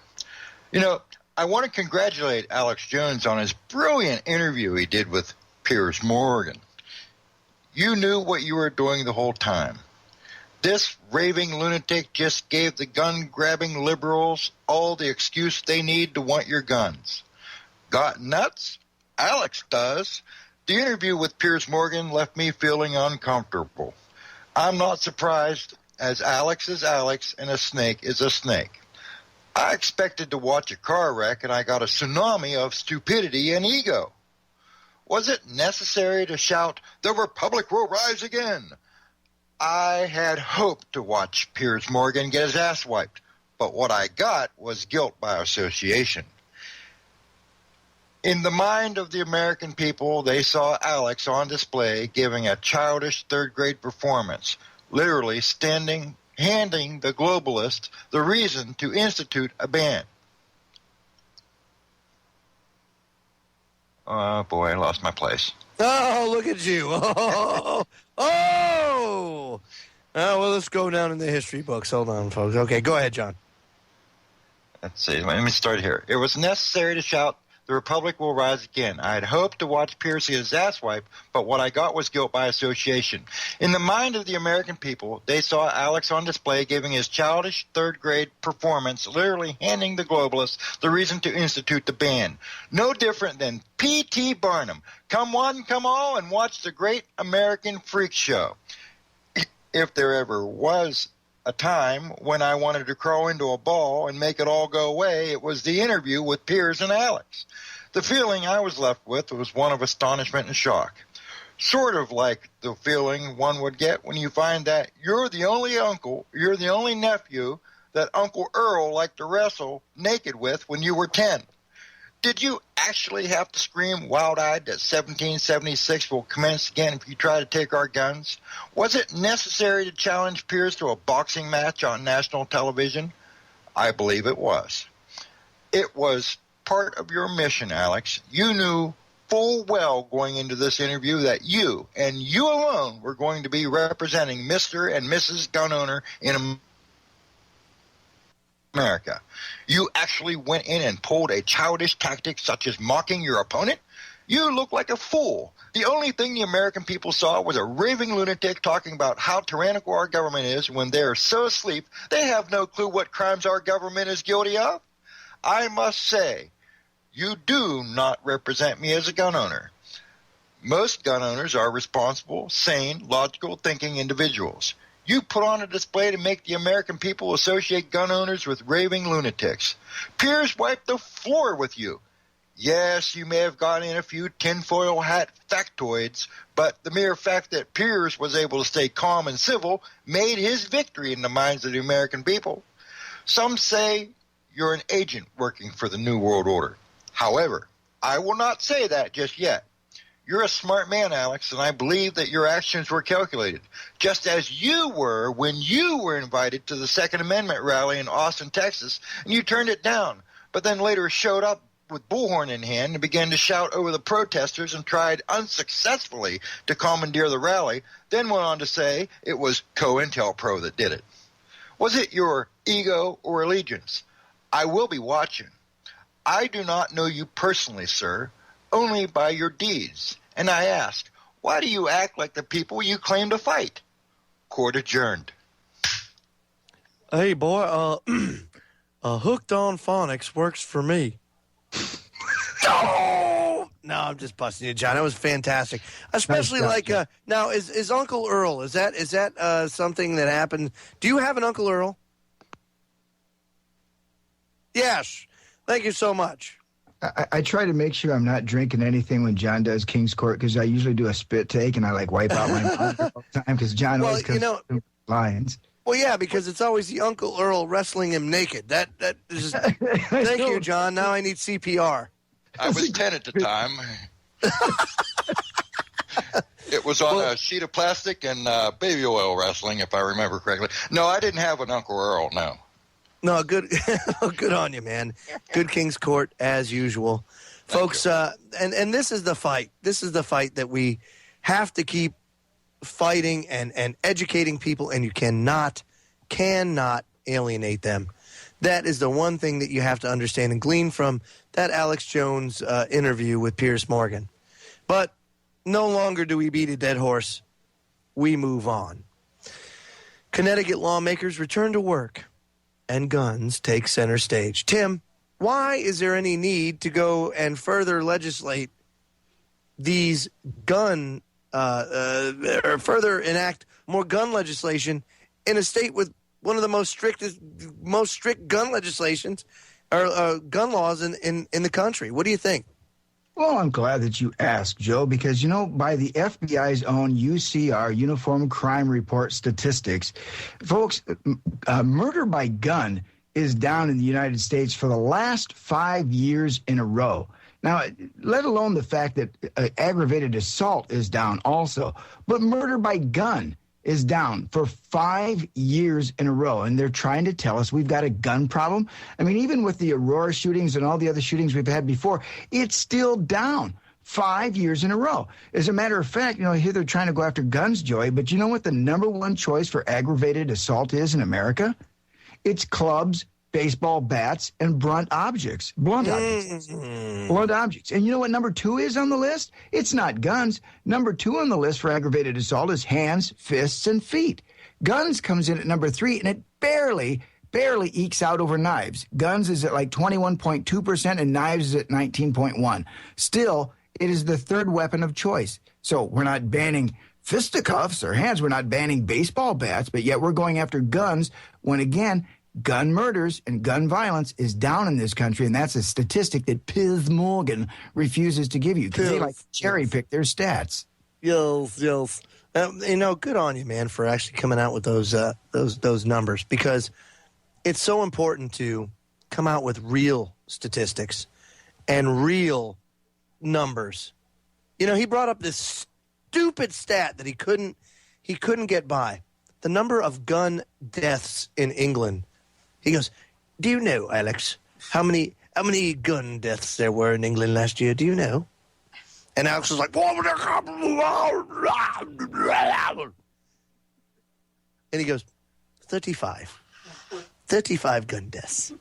You know, I want to congratulate Alex Jones on his brilliant interview he did with Piers Morgan. You knew what you were doing the whole time. This raving lunatic just gave the gun-grabbing liberals all the excuse they need to want your guns. Got nuts? Alex does. The interview with Piers Morgan left me feeling uncomfortable. I'm not surprised, as Alex is Alex and a snake is a snake. I expected to watch a car wreck and I got a tsunami of stupidity and ego. Was it necessary to shout, "The Republic will rise again"? I had hoped to watch Piers Morgan get his ass wiped, but what I got was guilt by association. In the mind of the American people, they saw Alex on display giving a childish third-grade performance, literally handing the globalists the reason to institute a ban. Oh, boy, I lost my place. Oh, look at you. Oh, well, let's go down in the history books. Hold on, folks. Okay, go ahead, John. Let's see. Let me start here. It was necessary to shout, "The Republic will rise again." I had hoped to watch Piers get his ass wiped, but what I got was guilt by association. In the mind of the American people, they saw Alex on display giving his childish third-grade performance, literally handing the globalists the reason to institute the ban. No different than P.T. Barnum. Come one, come all, and watch the great American freak show. If there ever was a time when I wanted to crawl into a ball and make it all go away, it was the interview with Piers and Alex. The feeling I was left with was one of astonishment and shock. Sort of like the feeling one would get when you find that you're the only nephew that Uncle Earl liked to wrestle naked with when you were 10. Did you actually have to scream wild-eyed that 1776 will commence again if you try to take our guns? Was it necessary to challenge Piers to a boxing match on national television? I believe it was. It was part of your mission, Alex. You knew full well going into this interview that you, and you alone, were going to be representing Mr. and Mrs. Gun Owner in America. You actually went in and pulled a childish tactic such as mocking your opponent? You look like a fool. The only thing the American people saw was a raving lunatic talking about how tyrannical our government is when they're so asleep they have no clue what crimes our government is guilty of. I must say, you do not represent me as a gun owner. Most gun owners are responsible, sane, logical thinking individuals. You put on a display to make the American people associate gun owners with raving lunatics. Piers wiped the floor with you. Yes, you may have gotten in a few tinfoil hat factoids, but the mere fact that Piers was able to stay calm and civil made his victory in the minds of the American people. Some say you're an agent working for the New World Order. However, I will not say that just yet. You're a smart man, Alex, and I believe that your actions were calculated, just as you were when you were invited to the Second Amendment rally in Austin, Texas, and you turned it down, but then later showed up with bullhorn in hand and began to shout over the protesters and tried unsuccessfully to commandeer the rally, then went on to say it was COINTELPRO that did it. Was it your ego or allegiance? I will be watching. I do not know you personally, sir, only by your deeds. And I ask, why do you act like the people you claim to fight? Court adjourned. Hey, boy, Hooked on Phonics works for me. Oh! No, I'm just busting you, John. That was fantastic. Especially now, is Uncle Earl, is that something that happened? Do you have an Uncle Earl? Yes. Thank you so much. I try to make sure I'm not drinking anything when John does King's Court because I usually do a spit take and I wipe out my mouth all the time because John always comes to Lions. Well, yeah, because it's always the Uncle Earl wrestling him naked. That is. Thank you, John. Now I need CPR. I was 10 at the time. It was on a sheet of plastic and baby oil wrestling, if I remember correctly. No, I didn't have an Uncle Earl, no. No, good good on you, man. Good King's Court, as usual. Folks, and this is the fight. This is the fight that we have to keep fighting and educating people, and you cannot alienate them. That is the one thing that you have to understand and glean from that Alex Jones interview with Piers Morgan. But no longer do we beat a dead horse. We move on. Connecticut lawmakers return to work, and guns take center stage. Tim, why is there any need to go and further legislate these gun or further enact more gun legislation in a state with one of the most strict gun legislations or gun laws in the country? What do you think? Well, I'm glad that you asked, Joe, because, by the FBI's own UCR, Uniform Crime Report statistics, folks, murder by gun is down in the United States for the last 5 years in a row. Now, let alone the fact that aggravated assault is down also, but murder by gun is down for 5 years in a row, and they're trying to tell us we've got a gun problem. I mean, even with the Aurora shootings and all the other shootings we've had before, it's still down 5 years in a row. As a matter of fact, here they're trying to go after guns, Joey, but you know what the number one choice for aggravated assault is in America? It's clubs, baseball bats, and blunt objects. Blunt objects. And you know what number 2 is on the list? It's not guns. Number 2 on the list for aggravated assault is hands, fists, and feet. Guns comes in at number 3, and it barely ekes out over knives. Guns is at like 21.2%, and knives is at 19.1%. Still, it is the third weapon of choice. So we're not banning fisticuffs or hands. We're not banning baseball bats, but yet we're going after guns when, again, gun murders and gun violence is down in this country, and that's a statistic that Piers Morgan refuses to give you because they like to cherry pick their stats. Yes. Good on you, man, for actually coming out with those numbers, because it's so important to come out with real statistics and real numbers. He brought up this stupid stat that he couldn't get by. The number of gun deaths in England. He goes, do you know, Alex, how many gun deaths there were in England last year? Do you know? And Alex was like, and he goes, 35. 35 gun deaths.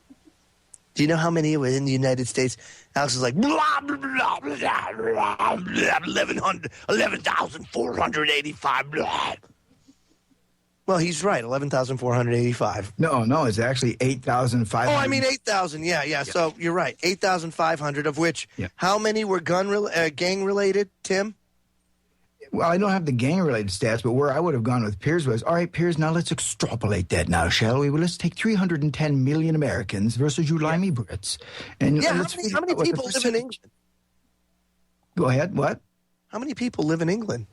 Do you know how many were in the United States? Alex was like, 11,485. Well, he's right, 11,485. No, it's actually 8,500. Oh, I mean 8,000. Yeah. So you're right, 8,500, of which how many were gang-related, Tim? Well, I don't have the gang-related stats, but where I would have gone with Piers was, all right, Piers, now let's extrapolate that now, shall we? Well, let's take 310 million Americans versus you limey Brits. And how many people live in England? Go ahead, what? How many people live in England?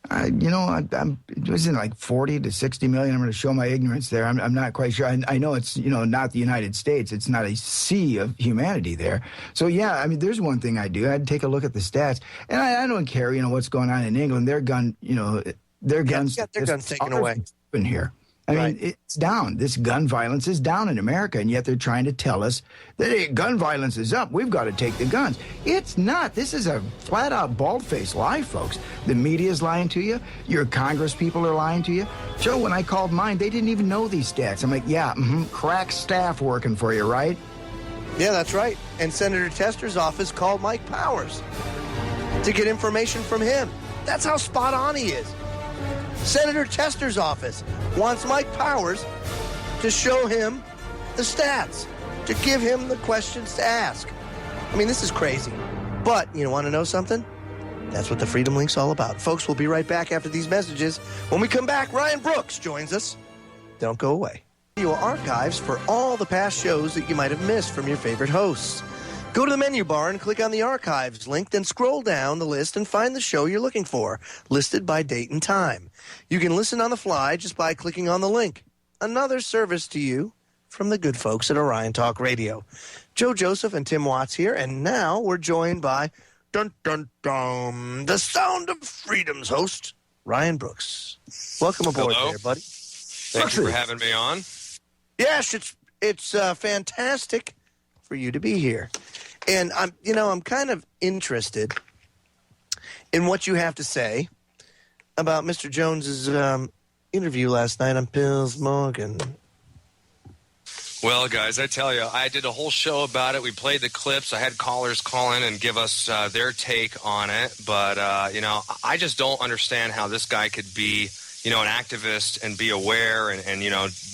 I'm it was in like 40 to 60 million. I'm going to show my ignorance there. I'm not quite sure. I know it's, not the United States. It's not a sea of humanity there. So, yeah, I mean, there's one thing I do. I'd take a look at the stats. And I don't care, what's going on in England. Their guns. Their guns taken away. In here. I mean, it's down. This gun violence is down in America, and yet they're trying to tell us that hey, gun violence is up. We've got to take the guns. It's not. This is a flat-out, bald-faced lie, folks. The media's lying to you. Your Congress people are lying to you. Joe, when I called mine, they didn't even know these stats. I'm like, crack staff working for you, right? Yeah, that's right. And Senator Tester's office called Mike Powers to get information from him. That's how spot on he is. Senator Tester's office wants Mike Powers to show him the stats, to give him the questions to ask. I mean, this is crazy. But you want to know something? That's what the Freedom Link's all about. Folks, we'll be right back after these messages. When we come back, Ryan Brooks joins us. Don't go away. Your archives for all the past shows that you might have missed from your favorite hosts. Go to the menu bar and click on the archives link, then scroll down the list and find the show you're looking for, listed by date and time. You can listen on the fly just by clicking on the link. another service to you from the good folks at Orion Talk Radio. Joe Joseph and Tim Watts here, and now we're joined by dun dun dun, the Sound of Freedom's host, Ryan Brooks. Welcome aboard there, buddy. Thank you for having me on. Yes, it's fantastic for you to be here. And I'm kind of interested in what you have to say about Mr. Jones's interview last night on Piers Morgan. Well, guys, I tell you, I did a whole show about it. We played the clips. I had callers call in and give us their take on it. But, I just don't understand how this guy could be, an activist and be aware and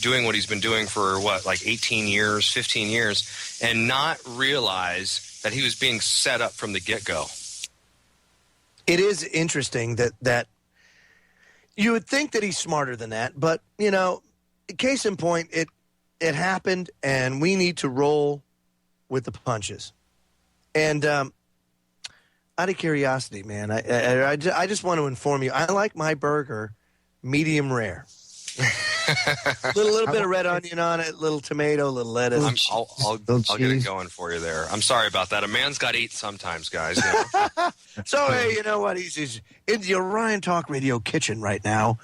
doing what he's been doing for, 18 years, 15 years, and not realize that he was being set up from the get-go. It is interesting that you would think that he's smarter than that. But, case in point, it happened, and we need to roll with the punches. And out of curiosity, man, I just want to inform you, I like my burger medium rare. little bit of red onion on it, little tomato, little lettuce. I'll get it going for you there. I'm sorry about that. A man's got to eat sometimes, guys. So, hey, you know what? He's in the Orion Talk Radio kitchen right now,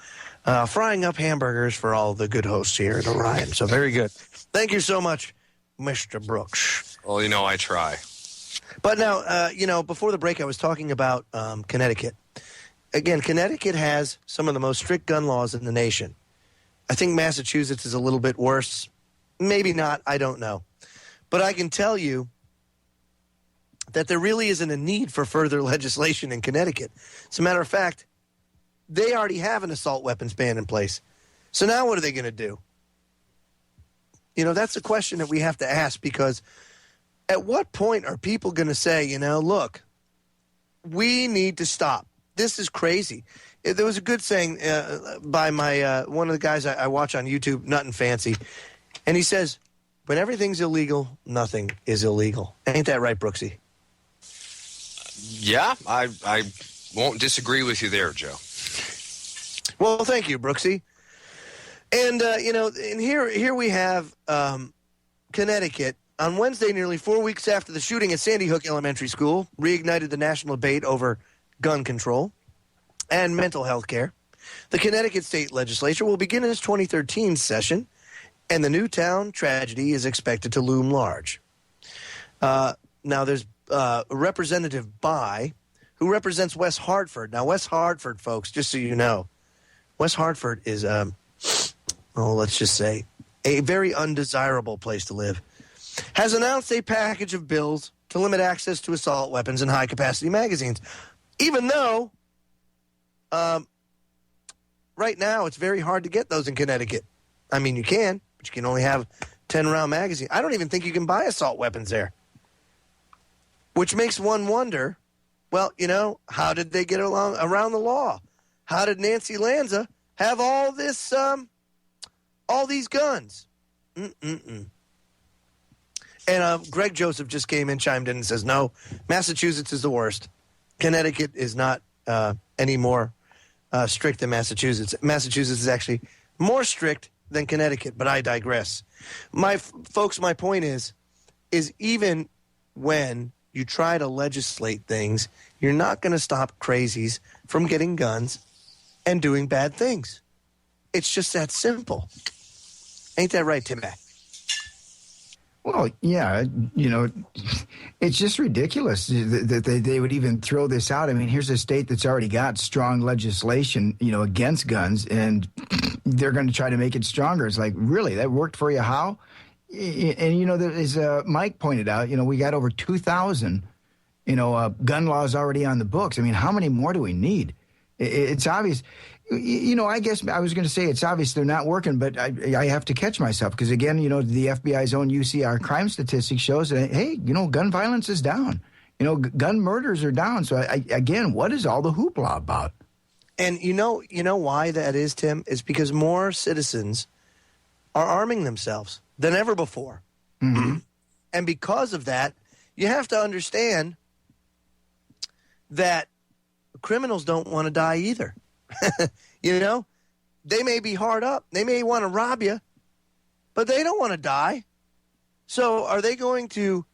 frying up hamburgers for all the good hosts here at Orion. So very good. Thank you so much, Mr. Brooks. Well, I try. But now, before the break, I was talking about Connecticut. Again, Connecticut has some of the most strict gun laws in the nation. I think Massachusetts is a little bit worse. Maybe not. I don't know. But I can tell you that there really isn't a need for further legislation in Connecticut. As a matter of fact, they already have an assault weapons ban in place. So now what are they going to do? That's a question that we have to ask, because at what point are people going to say, look, we need to stop. This is crazy. There was a good saying by my one of the guys I watch on YouTube, Nut and Fancy, and he says, when everything's illegal, nothing is illegal. Ain't that right, Brooksy? Yeah, I won't disagree with you there, Joe. Well, thank you, Brooksy. And, and here we have Connecticut. On Wednesday, nearly 4 weeks after the shooting at Sandy Hook Elementary School reignited the national debate over gun control and mental health care, the Connecticut State Legislature will begin its 2013 session, and the Newtown tragedy is expected to loom large. Now, there's Representative Bai, who represents West Hartford. Now, West Hartford, folks, just so you know, West Hartford is, let's just say, a very undesirable place to live, has announced a package of bills to limit access to assault weapons and high-capacity magazines, even though right now it's very hard to get those in Connecticut. I mean, you can, but you can only have 10-round magazine. I don't even think you can buy assault weapons there, which makes one wonder, well, how did they get around the law? How did Nancy Lanza have all these guns? And Greg Joseph just came in, chimed in, and says, no, Massachusetts is the worst. Connecticut is not any more strict than Massachusetts. Massachusetts is actually more strict than Connecticut, but I digress. My point is even when you try to legislate things, you're not going to stop crazies from getting guns and doing bad things. It's just that simple. Ain't that right, Tim? Well, yeah, it's just ridiculous that they would even throw this out. I mean, here's a state that's already got strong legislation, against guns, and they're going to try to make it stronger. It's like, really, that worked for you? How? And, as Mike pointed out, we got over 2,000, gun laws already on the books. I mean, how many more do we need? It's obvious. I guess I was going to say it's obvious they're not working, but I have to catch myself because, again, the FBI's own UCR crime statistics shows that, hey, gun violence is down. Gun murders are down. So, again, what is all the hoopla about? And you know why that is, Tim? Is because more citizens are arming themselves than ever before. Mm-hmm. And because of that, you have to understand that criminals don't want to die either. They may be hard up. They may want to rob you, but they don't want to die. So are they going to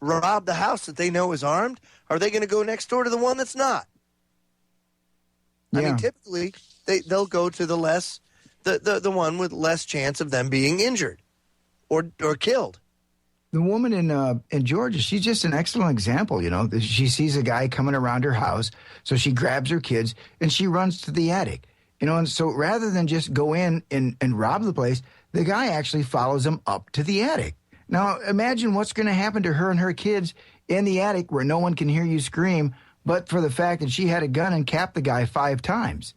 rob the house that they know is armed? Are they going to go next door to the one that's not? Yeah. I mean, typically they'll go to the one with less chance of them being injured or killed. The woman in Georgia, she's just an excellent example. You know, she sees a guy coming around her house, so she grabs her kids and she runs to the attic. You know, and so rather than just go in and rob the place, the guy actually follows them up to the attic. Now, imagine what's going to happen to her and her kids in the attic where no one can hear you scream, but for the fact that she had a gun and capped the guy 5 times.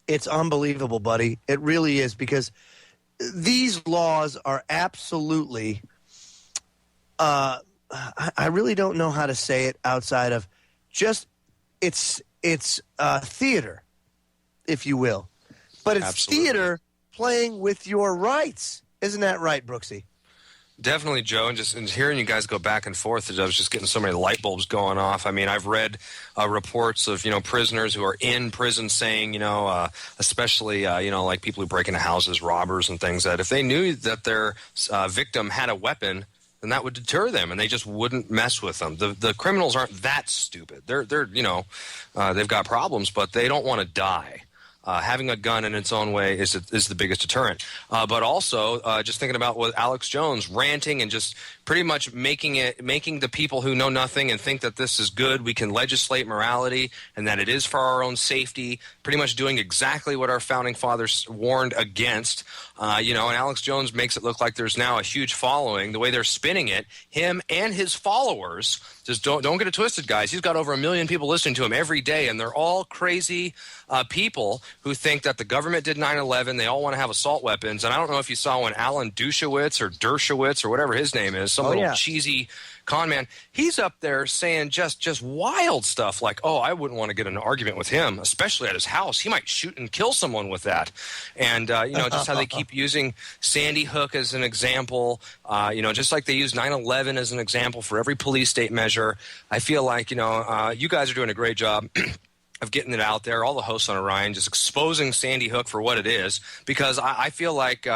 It's unbelievable, buddy. It really is, because these laws are absolutely, I really don't know how to say it outside of just, it's theater, if you will. But it's Absolutely. theater playing with your rights. Isn't that right, Brooksy? Definitely, Joe, and hearing you guys go back and forth, I was just getting so many light bulbs going off. I mean, I've read reports of, prisoners who are in prison saying, especially, like people who break into houses, robbers and things, that if they knew that their victim had a weapon, then that would deter them, and they just wouldn't mess with them. The criminals aren't that stupid. They're they've got problems, but they don't want to die. Having a gun in its own way is the biggest deterrent. But also, just thinking about what Alex Jones ranting and just pretty much making the people who know nothing and think that this is good, we can legislate morality and that it is for our own safety, pretty much doing exactly what our founding fathers warned against. And Alex Jones makes it look like there's now a huge following. The way they're spinning it, him and his followers, just don't get it twisted, guys. He's got over 1 million people listening to him every day, and they're all crazy people who think that the government did 9/11. They all want to have assault weapons. And I don't know if you saw when Alan Dershowitz or whatever his name is, some little cheesy con man, he's up there saying just wild stuff like, oh, I wouldn't want to get in an argument with him, especially at his house. He might shoot and kill someone with that. And, just how they keep using Sandy Hook as an example, just like they use 9/11 as an example for every police state measure. I feel like, you guys are doing a great job of getting it out there, all the hosts on Orion, just exposing Sandy Hook for what it is, because I feel like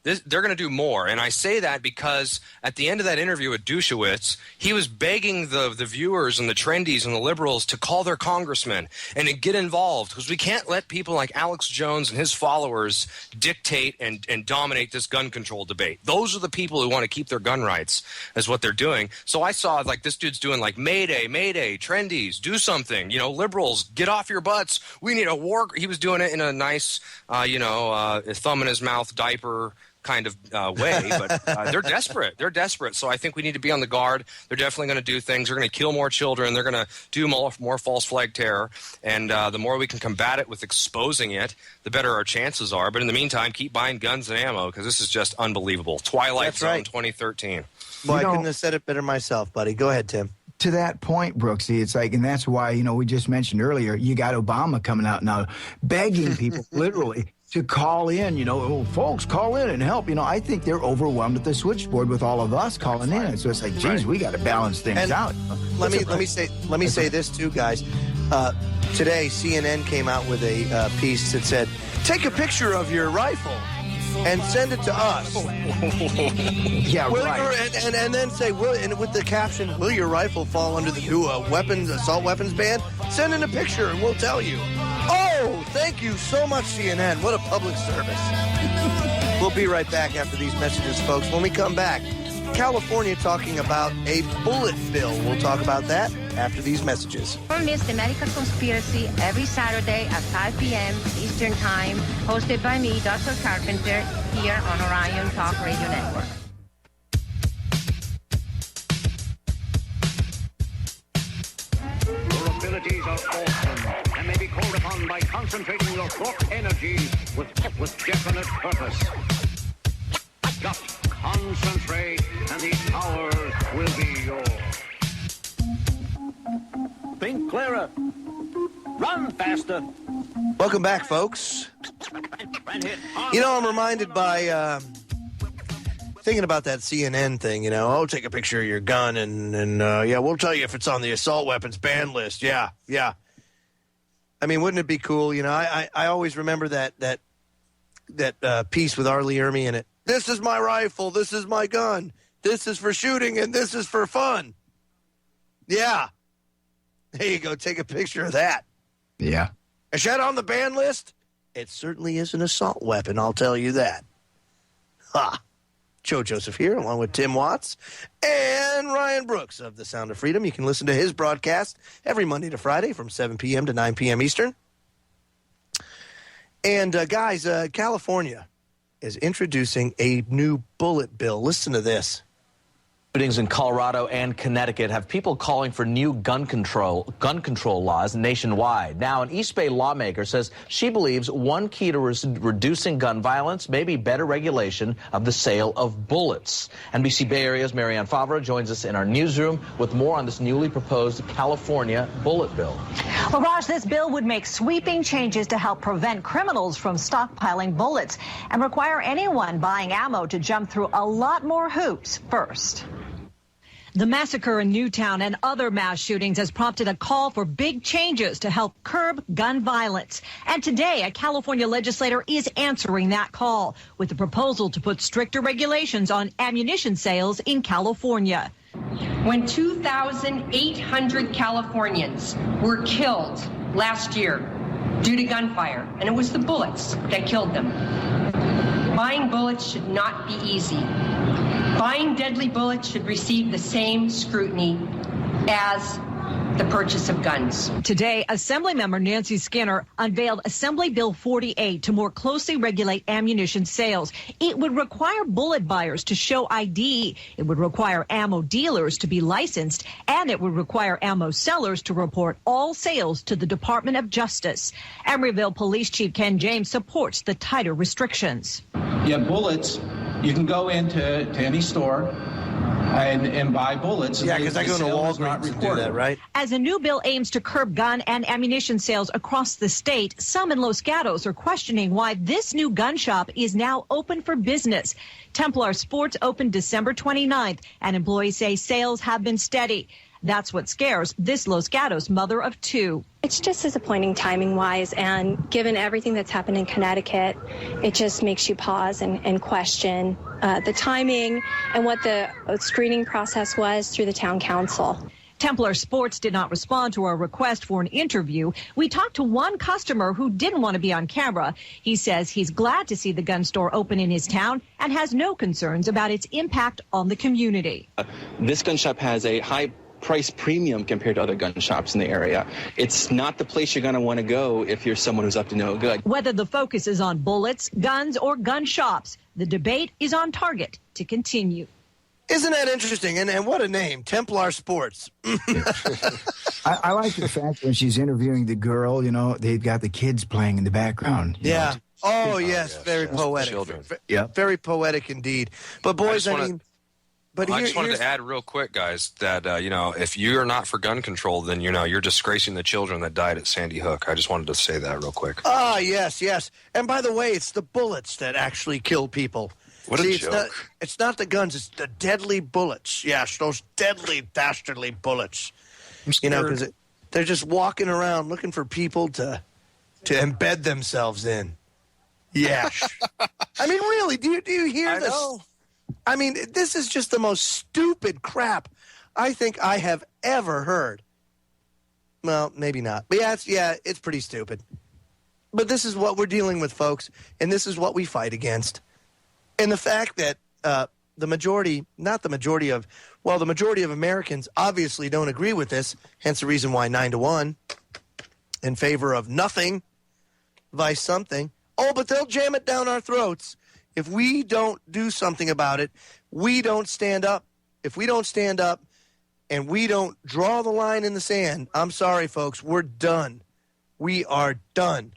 they're going to do more. And I say that because at the end of that interview with Dershowitz, he was begging the viewers and the trendies and the liberals to call their congressman and to get involved, because we can't let people like Alex Jones and his followers dictate and dominate this gun control debate. Those are the people who want to keep their gun rights, is what they're doing. So I saw like this dude's doing like Mayday, trendies, do something, liberals, get off your butts. We need a war. He was doing it in a nice, thumb in his mouth diaper kind of way, but they're desperate. They're desperate. So I think we need to be on the guard. They're definitely going to do things. They're going to kill more children. They're going to do more false flag terror. And the more we can combat it with exposing it, the better our chances are. But in the meantime, keep buying guns and ammo, because this is just unbelievable. Twilight Zone 2013. Well, I couldn't have said it better myself, buddy. Go ahead, Tim. To that point, Brooksy, it's like, and that's why, we just mentioned earlier, you got Obama coming out now begging people literally to call in, folks, call in and help. I think they're overwhelmed at the switchboard with all of us calling in. So it's like, geez, we got to balance things out. Let me say this too, guys. Today, CNN came out with a piece that said, take a picture of your rifle and send it to us. Yeah, right. And then say, and with the caption, will your rifle fall under the new assault weapons ban? Send in a picture and we'll tell you. Oh, thank you so much, CNN. What a public service. We'll be right back after these messages, folks. When we come back, California talking about a bullet bill. We'll talk about that after these messages. Don't miss the Medical Conspiracy every Saturday at 5 p.m. Eastern Time, hosted by me, Dr. Carpenter, here on Orion Talk Radio Network. Your abilities are awesome and may be called upon by concentrating your thought energy with definite purpose. Just concentrate and the power will be yours. Think clearer. Run faster. Welcome back, folks. I'm reminded by thinking about that CNN thing, take a picture of your gun and we'll tell you if it's on the assault weapons ban list. Yeah. I mean, wouldn't it be cool? I always remember that piece with Arlie Ermy in it. This is my rifle. This is my gun. This is for shooting, and this is for fun. Yeah. There you go. Take a picture of that. Yeah. Is that on the ban list? It certainly is an assault weapon, I'll tell you that. Ha! Joe Joseph here, along with Tim Watts and Ryan Brooks of The Sound of Freedom. You can listen to his broadcast every Monday to Friday from 7 p.m. to 9 p.m. Eastern. And, guys, California is introducing a new bullet bill. Listen to this. Shootings in Colorado and Connecticut have people calling for new gun control laws nationwide. Now, an East Bay lawmaker says she believes one key to reducing gun violence may be better regulation of the sale of bullets. NBC Bay Area's Marianne Favre joins us in our newsroom with more on this newly proposed California bullet bill. Well, Raj, this bill would make sweeping changes to help prevent criminals from stockpiling bullets and require anyone buying ammo to jump through a lot more hoops first. The massacre in Newtown and other mass shootings has prompted a call for big changes to help curb gun violence. And today, a California legislator is answering that call with a proposal to put stricter regulations on ammunition sales in California. When 2,800 Californians were killed last year due to gunfire, and it was the bullets that killed them. Buying bullets should not be easy. Buying deadly bullets should receive the same scrutiny as the purchase of guns. Today, Assemblymember Nancy Skinner unveiled Assembly Bill 48 to more closely regulate ammunition sales. It would require bullet buyers to show ID. It would require ammo dealers to be licensed, and it would require ammo sellers to report all sales to the Department of Justice. Emeryville Police Chief Ken James supports the tighter restrictions. Yeah, bullets, you can go into any store and buy bullets. Yeah, because I go to Walgreens and do that, right? As a new bill aims to curb gun and ammunition sales across the state, some in Los Gatos are questioning why this new gun shop is now open for business. Templar Sports opened December 29th, and employees say sales have been steady. That's what scares this Los Gatos mother of two. It's just disappointing timing-wise, and given everything that's happened in Connecticut, it just makes you pause and question the timing and what the screening process was through the town council. Templar Sports did not respond to our request for an interview. We talked to one customer who didn't want to be on camera. He says he's glad to see the gun store open in his town and has no concerns about its impact on the community. This gun shop has a high price premium compared to other gun shops in the area. It's not the place you're going to want to go if you're someone who's up to no good. Whether the focus is on bullets, guns, or gun shops, the debate is on target to continue. Isn't that interesting? And what a name, Templar Sports. I like the fact when she's interviewing the girl, you know, they've got the kids playing in the background. Yeah. Oh, yes, very poetic. Yeah. Very poetic indeed. But boys, I mean... But I just wanted to add real quick, guys, that, if you're not for gun control, then, you're disgracing the children that died at Sandy Hook. I just wanted to say that real quick. Ah, yes. And by the way, it's the bullets that actually kill people. What a joke. It's not the guns, it's the deadly bullets. Yes, those deadly, dastardly bullets. Because they're just walking around looking for people to embed themselves in. Yes. I mean, really, do you hear this? Know. I mean, this is just the most stupid crap I think I have ever heard. Well, maybe not. But it's pretty stupid. But this is what we're dealing with, folks, and this is what we fight against. And the fact that the majority of Americans obviously don't agree with this, hence the reason why 9-1 in favor of nothing, vice something. Oh, but they'll jam it down our throats. If we don't do something about it, we don't stand up. If we don't stand up and we don't draw the line in the sand, I'm sorry, folks, we're done. We are done.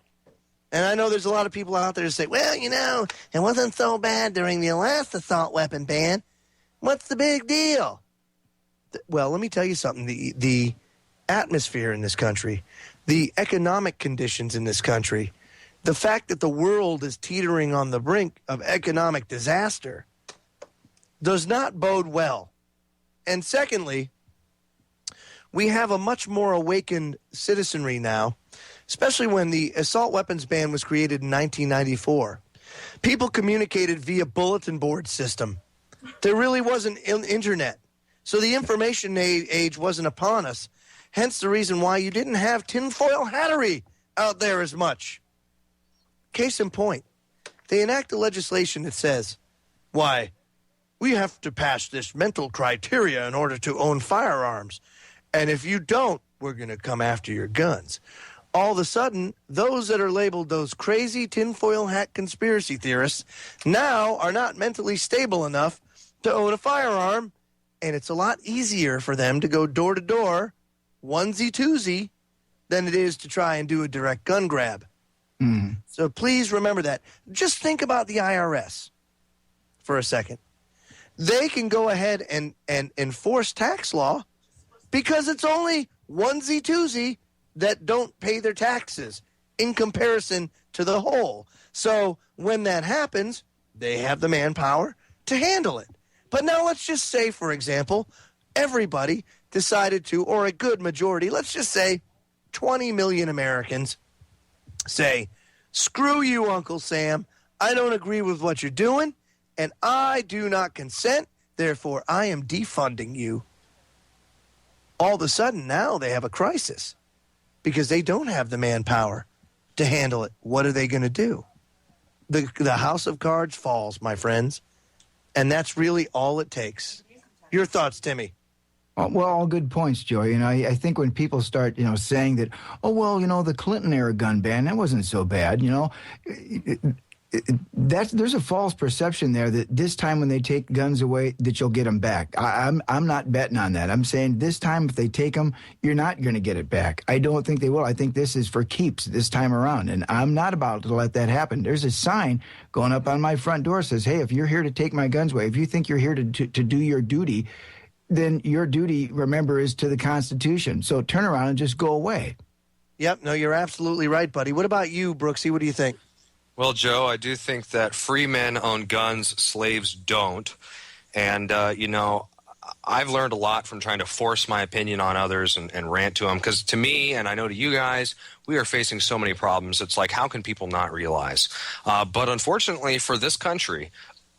And I know there's a lot of people out there who say, well, it wasn't so bad during the last assault weapon ban. What's the big deal? Well, let me tell you something. The atmosphere in this country, the economic conditions in this country, the fact that the world is teetering on the brink of economic disaster does not bode well. And secondly, we have a much more awakened citizenry now, especially when the assault weapons ban was created in 1994. People communicated via bulletin board system. There really wasn't internet. So the information age wasn't upon us. Hence the reason why you didn't have tinfoil hattery out there as much. Case in point, they enact a legislation that says, why, we have to pass this mental criteria in order to own firearms. And if you don't, we're going to come after your guns. All of a sudden, those that are labeled those crazy tinfoil hat conspiracy theorists now are not mentally stable enough to own a firearm, and it's a lot easier for them to go door to door, onesie-twosie, than it is to try and do a direct gun grab. So please remember that. Just think about the IRS for a second. They can go ahead and enforce tax law because it's only onesie-twosie that don't pay their taxes in comparison to the whole. So when that happens, they have the manpower to handle it. But now let's just say, for example, everybody decided to, or a good majority, let's just say 20 million Americans say, screw you, Uncle Sam. I don't agree with what you're doing, and I do not consent. Therefore, I am defunding you. All of a sudden, now they have a crisis because they don't have the manpower to handle it. What are they going to do? The house of cards falls, my friends, and that's really all it takes. Your thoughts, Timmy? Well, all good points, Joey. I think when people start, saying that, the Clinton era gun ban, that wasn't so bad, there's a false perception there that this time when they take guns away, that you'll get them back. I'm not betting on that. I'm saying this time if they take them, you're not going to get it back. I don't think they will. I think this is for keeps this time around, and I'm not about to let that happen. There's a sign going up on my front door that says, hey, if you're here to take my guns away, if you think you're here to do your duty, then your duty, remember, is to the Constitution. So turn around and just go away. Yep, no, you're absolutely right, buddy. What about you, Brooksy? What do you think? Well, Joe, I do think that free men own guns, slaves don't. And, I've learned a lot from trying to force my opinion on others and rant to them. Because to me, and I know to you guys, we are facing so many problems. It's like, how can people not realize? But unfortunately for this country,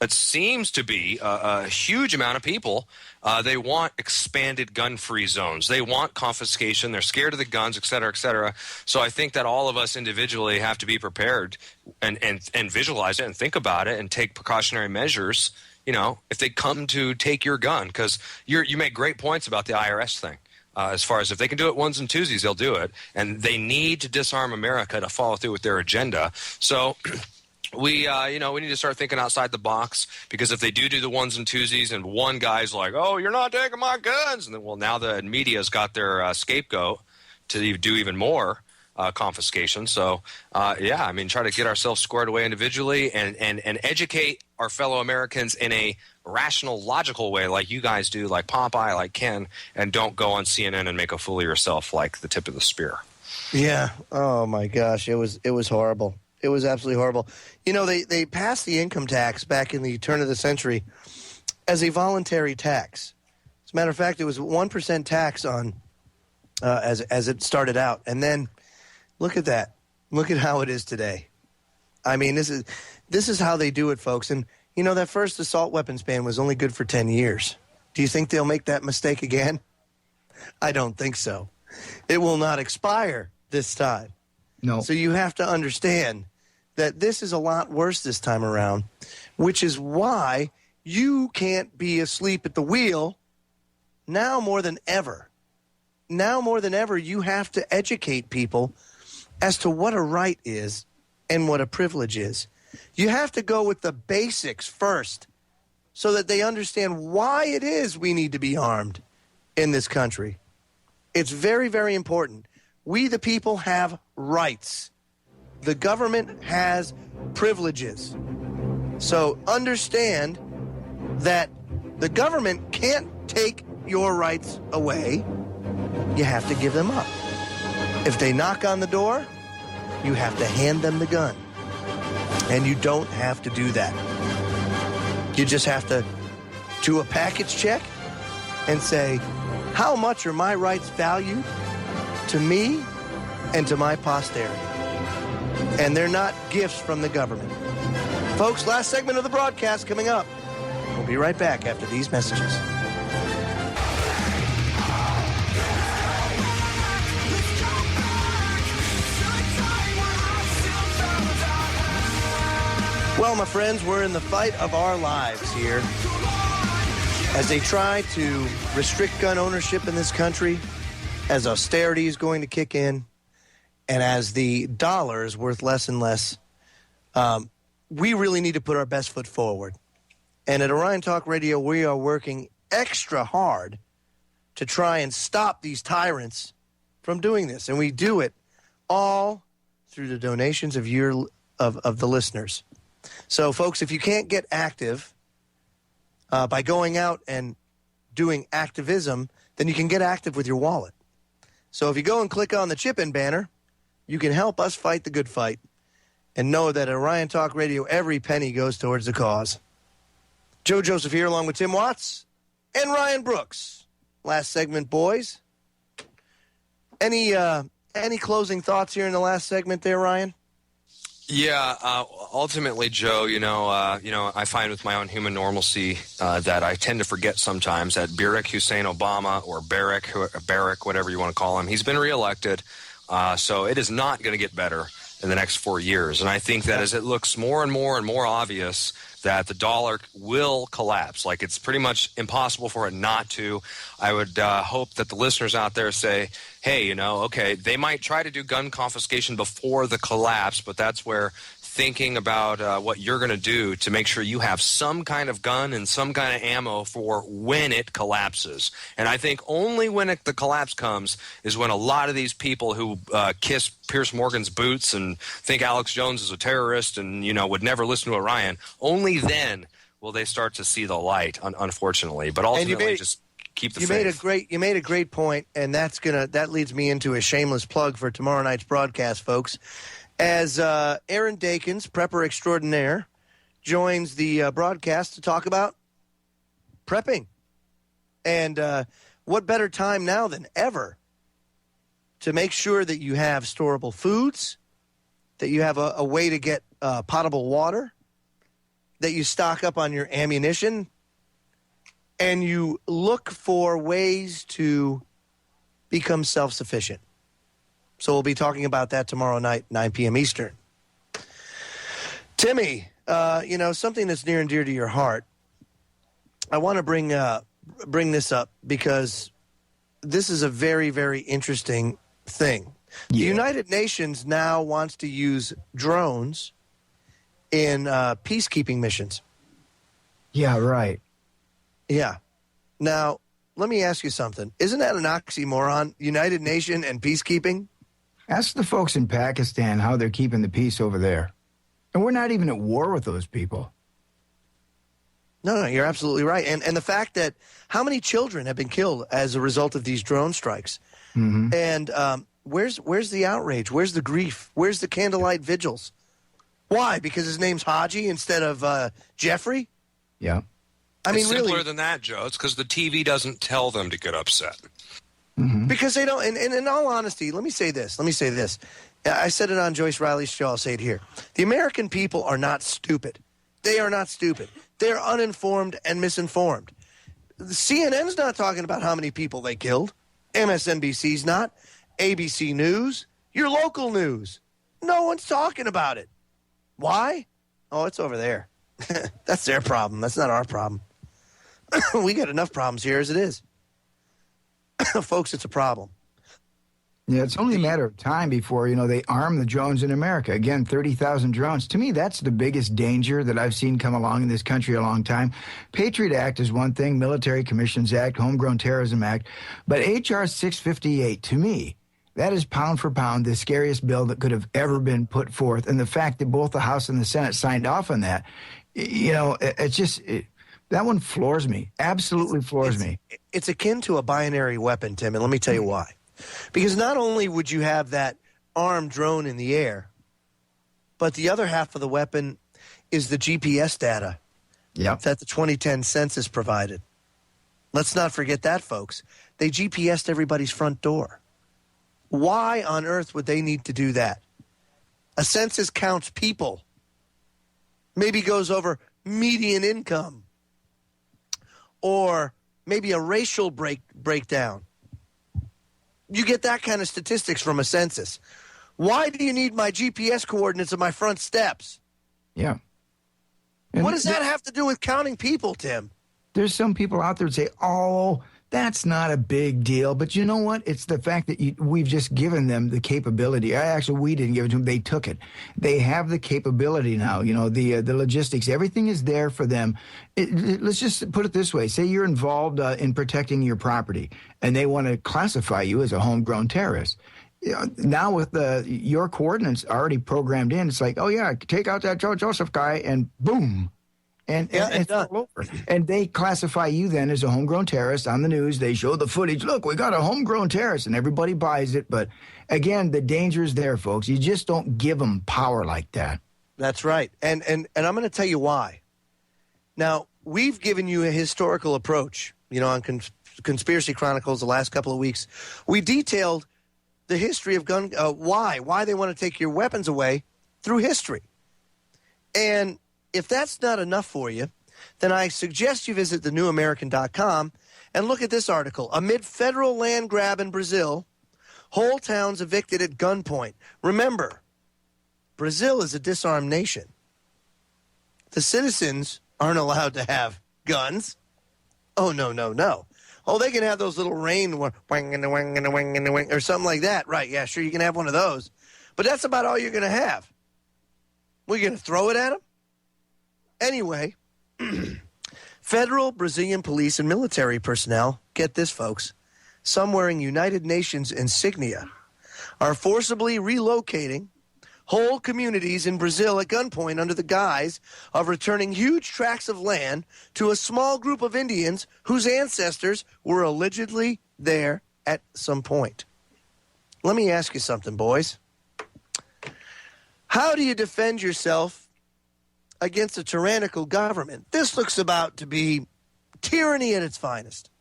it seems to be a huge amount of people. They want expanded gun-free zones. They want confiscation. They're scared of the guns, et cetera, et cetera. So I think that all of us individually have to be prepared and visualize it and think about it and take precautionary measures, if they come to take your gun. Because you make great points about the IRS thing. As far as if they can do it ones and twosies, they'll do it. And they need to disarm America to follow through with their agenda. So we need to start thinking outside the box, because if they do the ones and twosies and one guy's like, oh, you're not taking my guns, and then, well, now the media's got their scapegoat to do even more confiscation. So, try to get ourselves squared away individually and educate our fellow Americans in a rational, logical way like you guys do, like Popeye, like Ken, and don't go on CNN and make a fool of yourself like the tip of the spear. Yeah. Oh, my gosh. It was horrible. It was absolutely horrible. They passed the income tax back in the turn of the century as a voluntary tax. As a matter of fact, it was a 1% tax on as it started out. And then look at that. Look at how it is today. I mean, this is how they do it, folks. And, that first assault weapons ban was only good for 10 years. Do you think they'll make that mistake again? I don't think so. It will not expire this time. No. So you have to understand that this is a lot worse this time around, which is why you can't be asleep at the wheel now more than ever. Now more than ever, you have to educate people as to what a right is and what a privilege is. You have to go with the basics first so that they understand why it is we need to be armed in this country. It's very, very important. We, the people, have rights. The government has privileges. So understand that the government can't take your rights away. You have to give them up. If they knock on the door, you have to hand them the gun. And you don't have to do that. You just have to do a package check and say, how much are my rights valued to me and to my posterity? And they're not gifts from the government. Folks, last segment of the broadcast coming up. We'll be right back after these messages. Well, my friends, we're in the fight of our lives here as they try to restrict gun ownership in this country, as austerity is going to kick in, and as the dollar is worth less and less. We really need to put our best foot forward. And at Orion Talk Radio, we are working extra hard to try and stop these tyrants from doing this. And we do it all through the donations of the listeners. So, folks, if you can't get active by going out and doing activism, then you can get active with your wallet. So if you go and click on the chip-in banner, you can help us fight the good fight and know that at Orion Talk Radio, every penny goes towards the cause. Joe Joseph here along with Tim Watts and Ryan Brooks. Last segment, boys. Any closing thoughts here in the last segment there, Ryan? Yeah, ultimately, Joe, I find with my own human normalcy that I tend to forget sometimes that Barack Hussein Obama, or Barack, whatever you want to call him, he's been reelected. So it is not going to get better in the next 4 years. And I think that as it looks more and more and more obvious that the dollar will collapse, like it's pretty much impossible for it not to, I would hope that the listeners out there say, hey, okay, they might try to do gun confiscation before the collapse, but that's where thinking about what you're going to do to make sure you have some kind of gun and some kind of ammo for when it collapses. And I think only when the collapse comes is when a lot of these people who kiss Piers Morgan's boots and think Alex Jones is a terrorist and, would never listen to Orion, only then will they start to see the light, unfortunately. But ultimately, just keep the faith. You made a great point, and that leads me into a shameless plug for tomorrow night's broadcast, folks. As Aaron Dakins, prepper extraordinaire, joins the broadcast to talk about prepping. And what better time now than ever to make sure that you have storable foods, that you have a way to get potable water, that you stock up on your ammunition, and you look for ways to become self-sufficient. So we'll be talking about that tomorrow night, 9 p.m. Eastern. Timmy, something that's near and dear to your heart. I want to bring this up because this is a very, very interesting thing. Yeah. The United Nations now wants to use drones in peacekeeping missions. Yeah, right. Yeah. Now, let me ask you something. Isn't that an oxymoron, United Nation and peacekeeping? Ask the folks in Pakistan how they're keeping the peace over there. And we're not even at war with those people. No, you're absolutely right. And the fact that how many children have been killed as a result of these drone strikes? Mm-hmm. And where's the outrage? Where's the grief? Where's the candlelight vigils? Why? Because his name's Haji instead of Jeffrey? Yeah. It's simpler than that, Joe. It's because the TV doesn't tell them to get upset. Mm-hmm. Because they don't, and in all honesty, let me say this. I said it on Joyce Riley's show. I'll say it here. The American people are not stupid. They are not stupid. They're uninformed and misinformed. CNN's not talking about how many people they killed. MSNBC's not. ABC News. Your local news. No one's talking about it. Why? Oh, it's over there. That's their problem. That's not our problem. We got enough problems here as it is. Folks, it's a problem. Yeah, it's only a matter of time before, they arm the drones in America. Again, 30,000 drones. To me, that's the biggest danger that I've seen come along in this country a long time. Patriot Act is one thing, Military Commissions Act, Homegrown Terrorism Act. But H.R. 658, to me, that is pound for pound the scariest bill that could have ever been put forth. And the fact that both the House and the Senate signed off on that, that one floors me, absolutely floors me. It's akin to a binary weapon, Tim, and let me tell you why. Because not only would you have that armed drone in the air, but the other half of the weapon is the GPS data that the 2010 census provided. Let's not forget that, folks. They GPSed everybody's front door. Why on earth would they need to do that? A census counts people. maybe goes over median income, or maybe a racial breakdown. You get that kind of statistics from a census. Why do you need my GPS coordinates of my front steps? Yeah. What does that have to do with counting people, Tim? There's some people out there that say, oh, that's not a big deal. But you know what? It's the fact that we've just given them the capability. Actually, we didn't give it to them. They took it. They have the capability now. You know, the logistics, everything is there for them. Let's just put it this way. Say you're involved in protecting your property, and they want to classify you as a homegrown terrorist. Now with your coordinates already programmed in, it's like, oh, yeah, take out that Joe Joseph guy, and boom. And it's all over. And they classify you then as a homegrown terrorist on the news. They show the footage. Look, we got a homegrown terrorist, and everybody buys it. But again, the danger is there, folks. You just don't give them power like that. That's right. And I'm going to tell you why. Now, we've given you a historical approach, you know, on Conspiracy Chronicles the last couple of weeks. We detailed the history of why they want to take your weapons away through history. And if that's not enough for you, then I suggest you visit thenewamerican.com and look at this article. Amid federal land grab in Brazil, whole towns evicted at gunpoint. Remember, Brazil is a disarmed nation. The citizens aren't allowed to have guns. Oh, no. Oh, they can have those little rain or something like that. Right, yeah, sure, you can have one of those. But that's about all you're going to have. We're going to throw it at them? Anyway, federal Brazilian police and military personnel, get this, folks, some wearing United Nations insignia, are forcibly relocating whole communities in Brazil at gunpoint under the guise of returning huge tracts of land to a small group of Indians whose ancestors were allegedly there at some point. Let me ask you something, boys. How do you defend yourself against a tyrannical government? This looks about to be tyranny at its finest.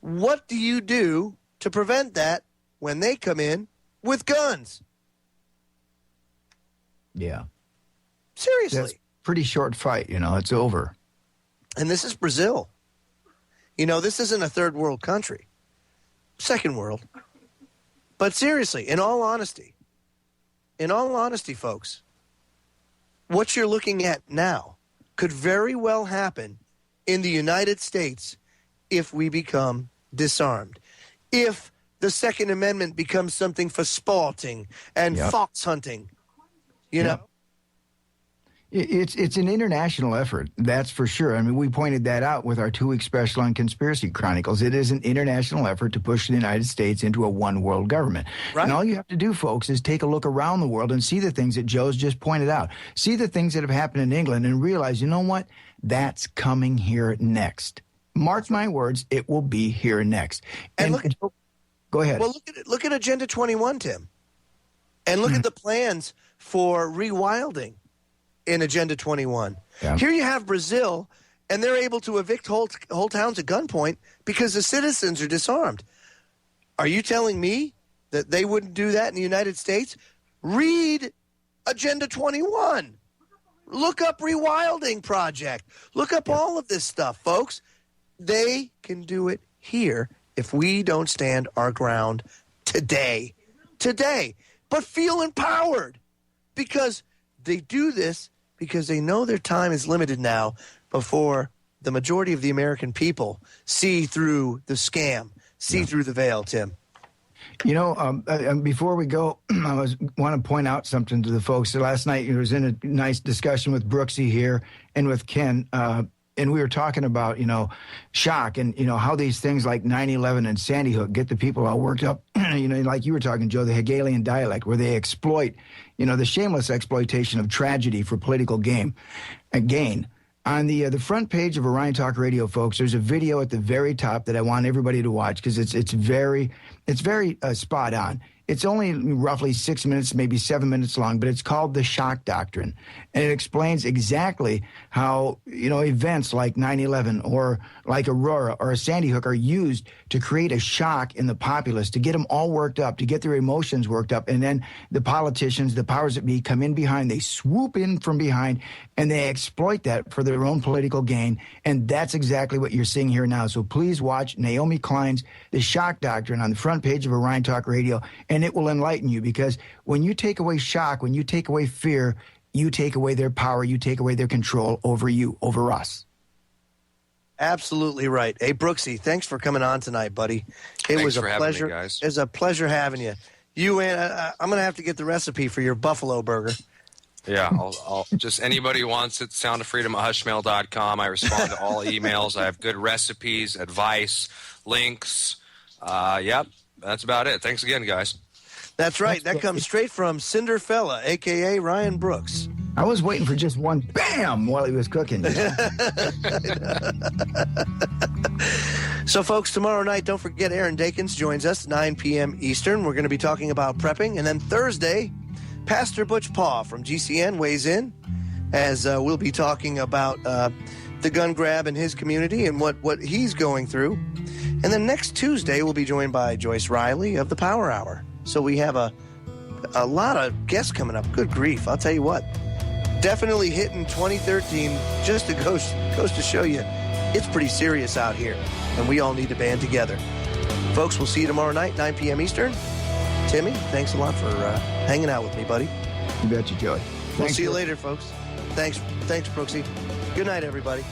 What do you do to prevent that when they come in with guns? Yeah. Seriously. That's a pretty short fight, you know, it's over. And this is Brazil. You know, this isn't a third world country. Second world. But seriously, in all honesty, folks, what you're looking at now could very well happen in the United States if we become disarmed. If the Second Amendment becomes something for sporting and fox hunting, you know? It's an international effort, that's for sure. I mean, we pointed that out with our 2-week special on Conspiracy Chronicles. It is an international effort to push the United States into a one-world government. Right. And all you have to do, folks, is take a look around the world and see the things that Joe's just pointed out. See the things that have happened in England and realize, you know what? That's coming here next. Mark my words, it will be here next. And look at, go ahead. Well, look at Agenda 21, Tim. And look at the plans for rewilding in Agenda 21. Yeah. Here you have Brazil, and they're able to evict whole towns at gunpoint because the citizens are disarmed. Are you telling me that they wouldn't do that in the United States? Read Agenda 21. Look up Rewilding Project. Look up all of this stuff, folks. They can do it here if we don't stand our ground today. Today. But feel empowered because they do this because they know their time is limited now before the majority of the American people see through the scam, see through the veil, Tim. You know, before we go, I want to point out something to the folks. Last night, I was in a nice discussion with Brooksy here and with Ken, and we were talking about, you know, shock and, you know, how these things like 9/11 and Sandy Hook get the people all worked up. You know, like you were talking, Joe, the Hegelian dialect, where they exploit, you know, the shameless exploitation of tragedy for political gain. On the front page of Orion Talk Radio, folks, there's a video at the very top that I want everybody to watch because it's very spot on. It's only roughly 6 minutes, maybe 7 minutes long, but it's called The Shock Doctrine. And it explains exactly how, events like 9/11 or like Aurora or a Sandy Hook are used to create a shock in the populace, to get them all worked up, to get their emotions worked up. And then the politicians, the powers that be, come in behind, they swoop in from behind, and they exploit that for their own political gain. And that's exactly what you're seeing here now. So please watch Naomi Klein's The Shock Doctrine on the front page of Orion Talk Radio, and it will enlighten you, because when you take away shock, when you take away fear, you take away their power, you take away their control over you, over us. Absolutely right. Hey, Brooksy, thanks for coming on tonight, buddy. It was a pleasure. Me, guys. It was a pleasure having you. I'm going to have to get the recipe for your buffalo burger. Yeah, I'll just anybody who wants it, soundoffreedom@hushmail.com. I respond to all emails. I have good recipes, advice, links. Yep, that's about it. Thanks again, guys. That's right. That comes straight from Cinderfella, a.k.a. Ryan Brooks. I was waiting for just one bam while he was cooking. So, folks, tomorrow night, don't forget Aaron Dakins joins us, 9 p.m. Eastern. We're going to be talking about prepping. And then Thursday, Pastor Butch Paw from GCN weighs in, as we'll be talking about the gun grab in his community and what he's going through. And then next Tuesday, we'll be joined by Joyce Riley of the Power Hour. So we have a lot of guests coming up. Good grief, I'll tell you what. Definitely hitting 2013 just goes to show you it's pretty serious out here, and we all need to band together. Folks, we'll see you tomorrow night, 9 p.m. Eastern. Timmy, thanks a lot for hanging out with me, buddy. You betcha, Joey. We'll see you later, folks. Thanks, Brooksy. Good night, everybody.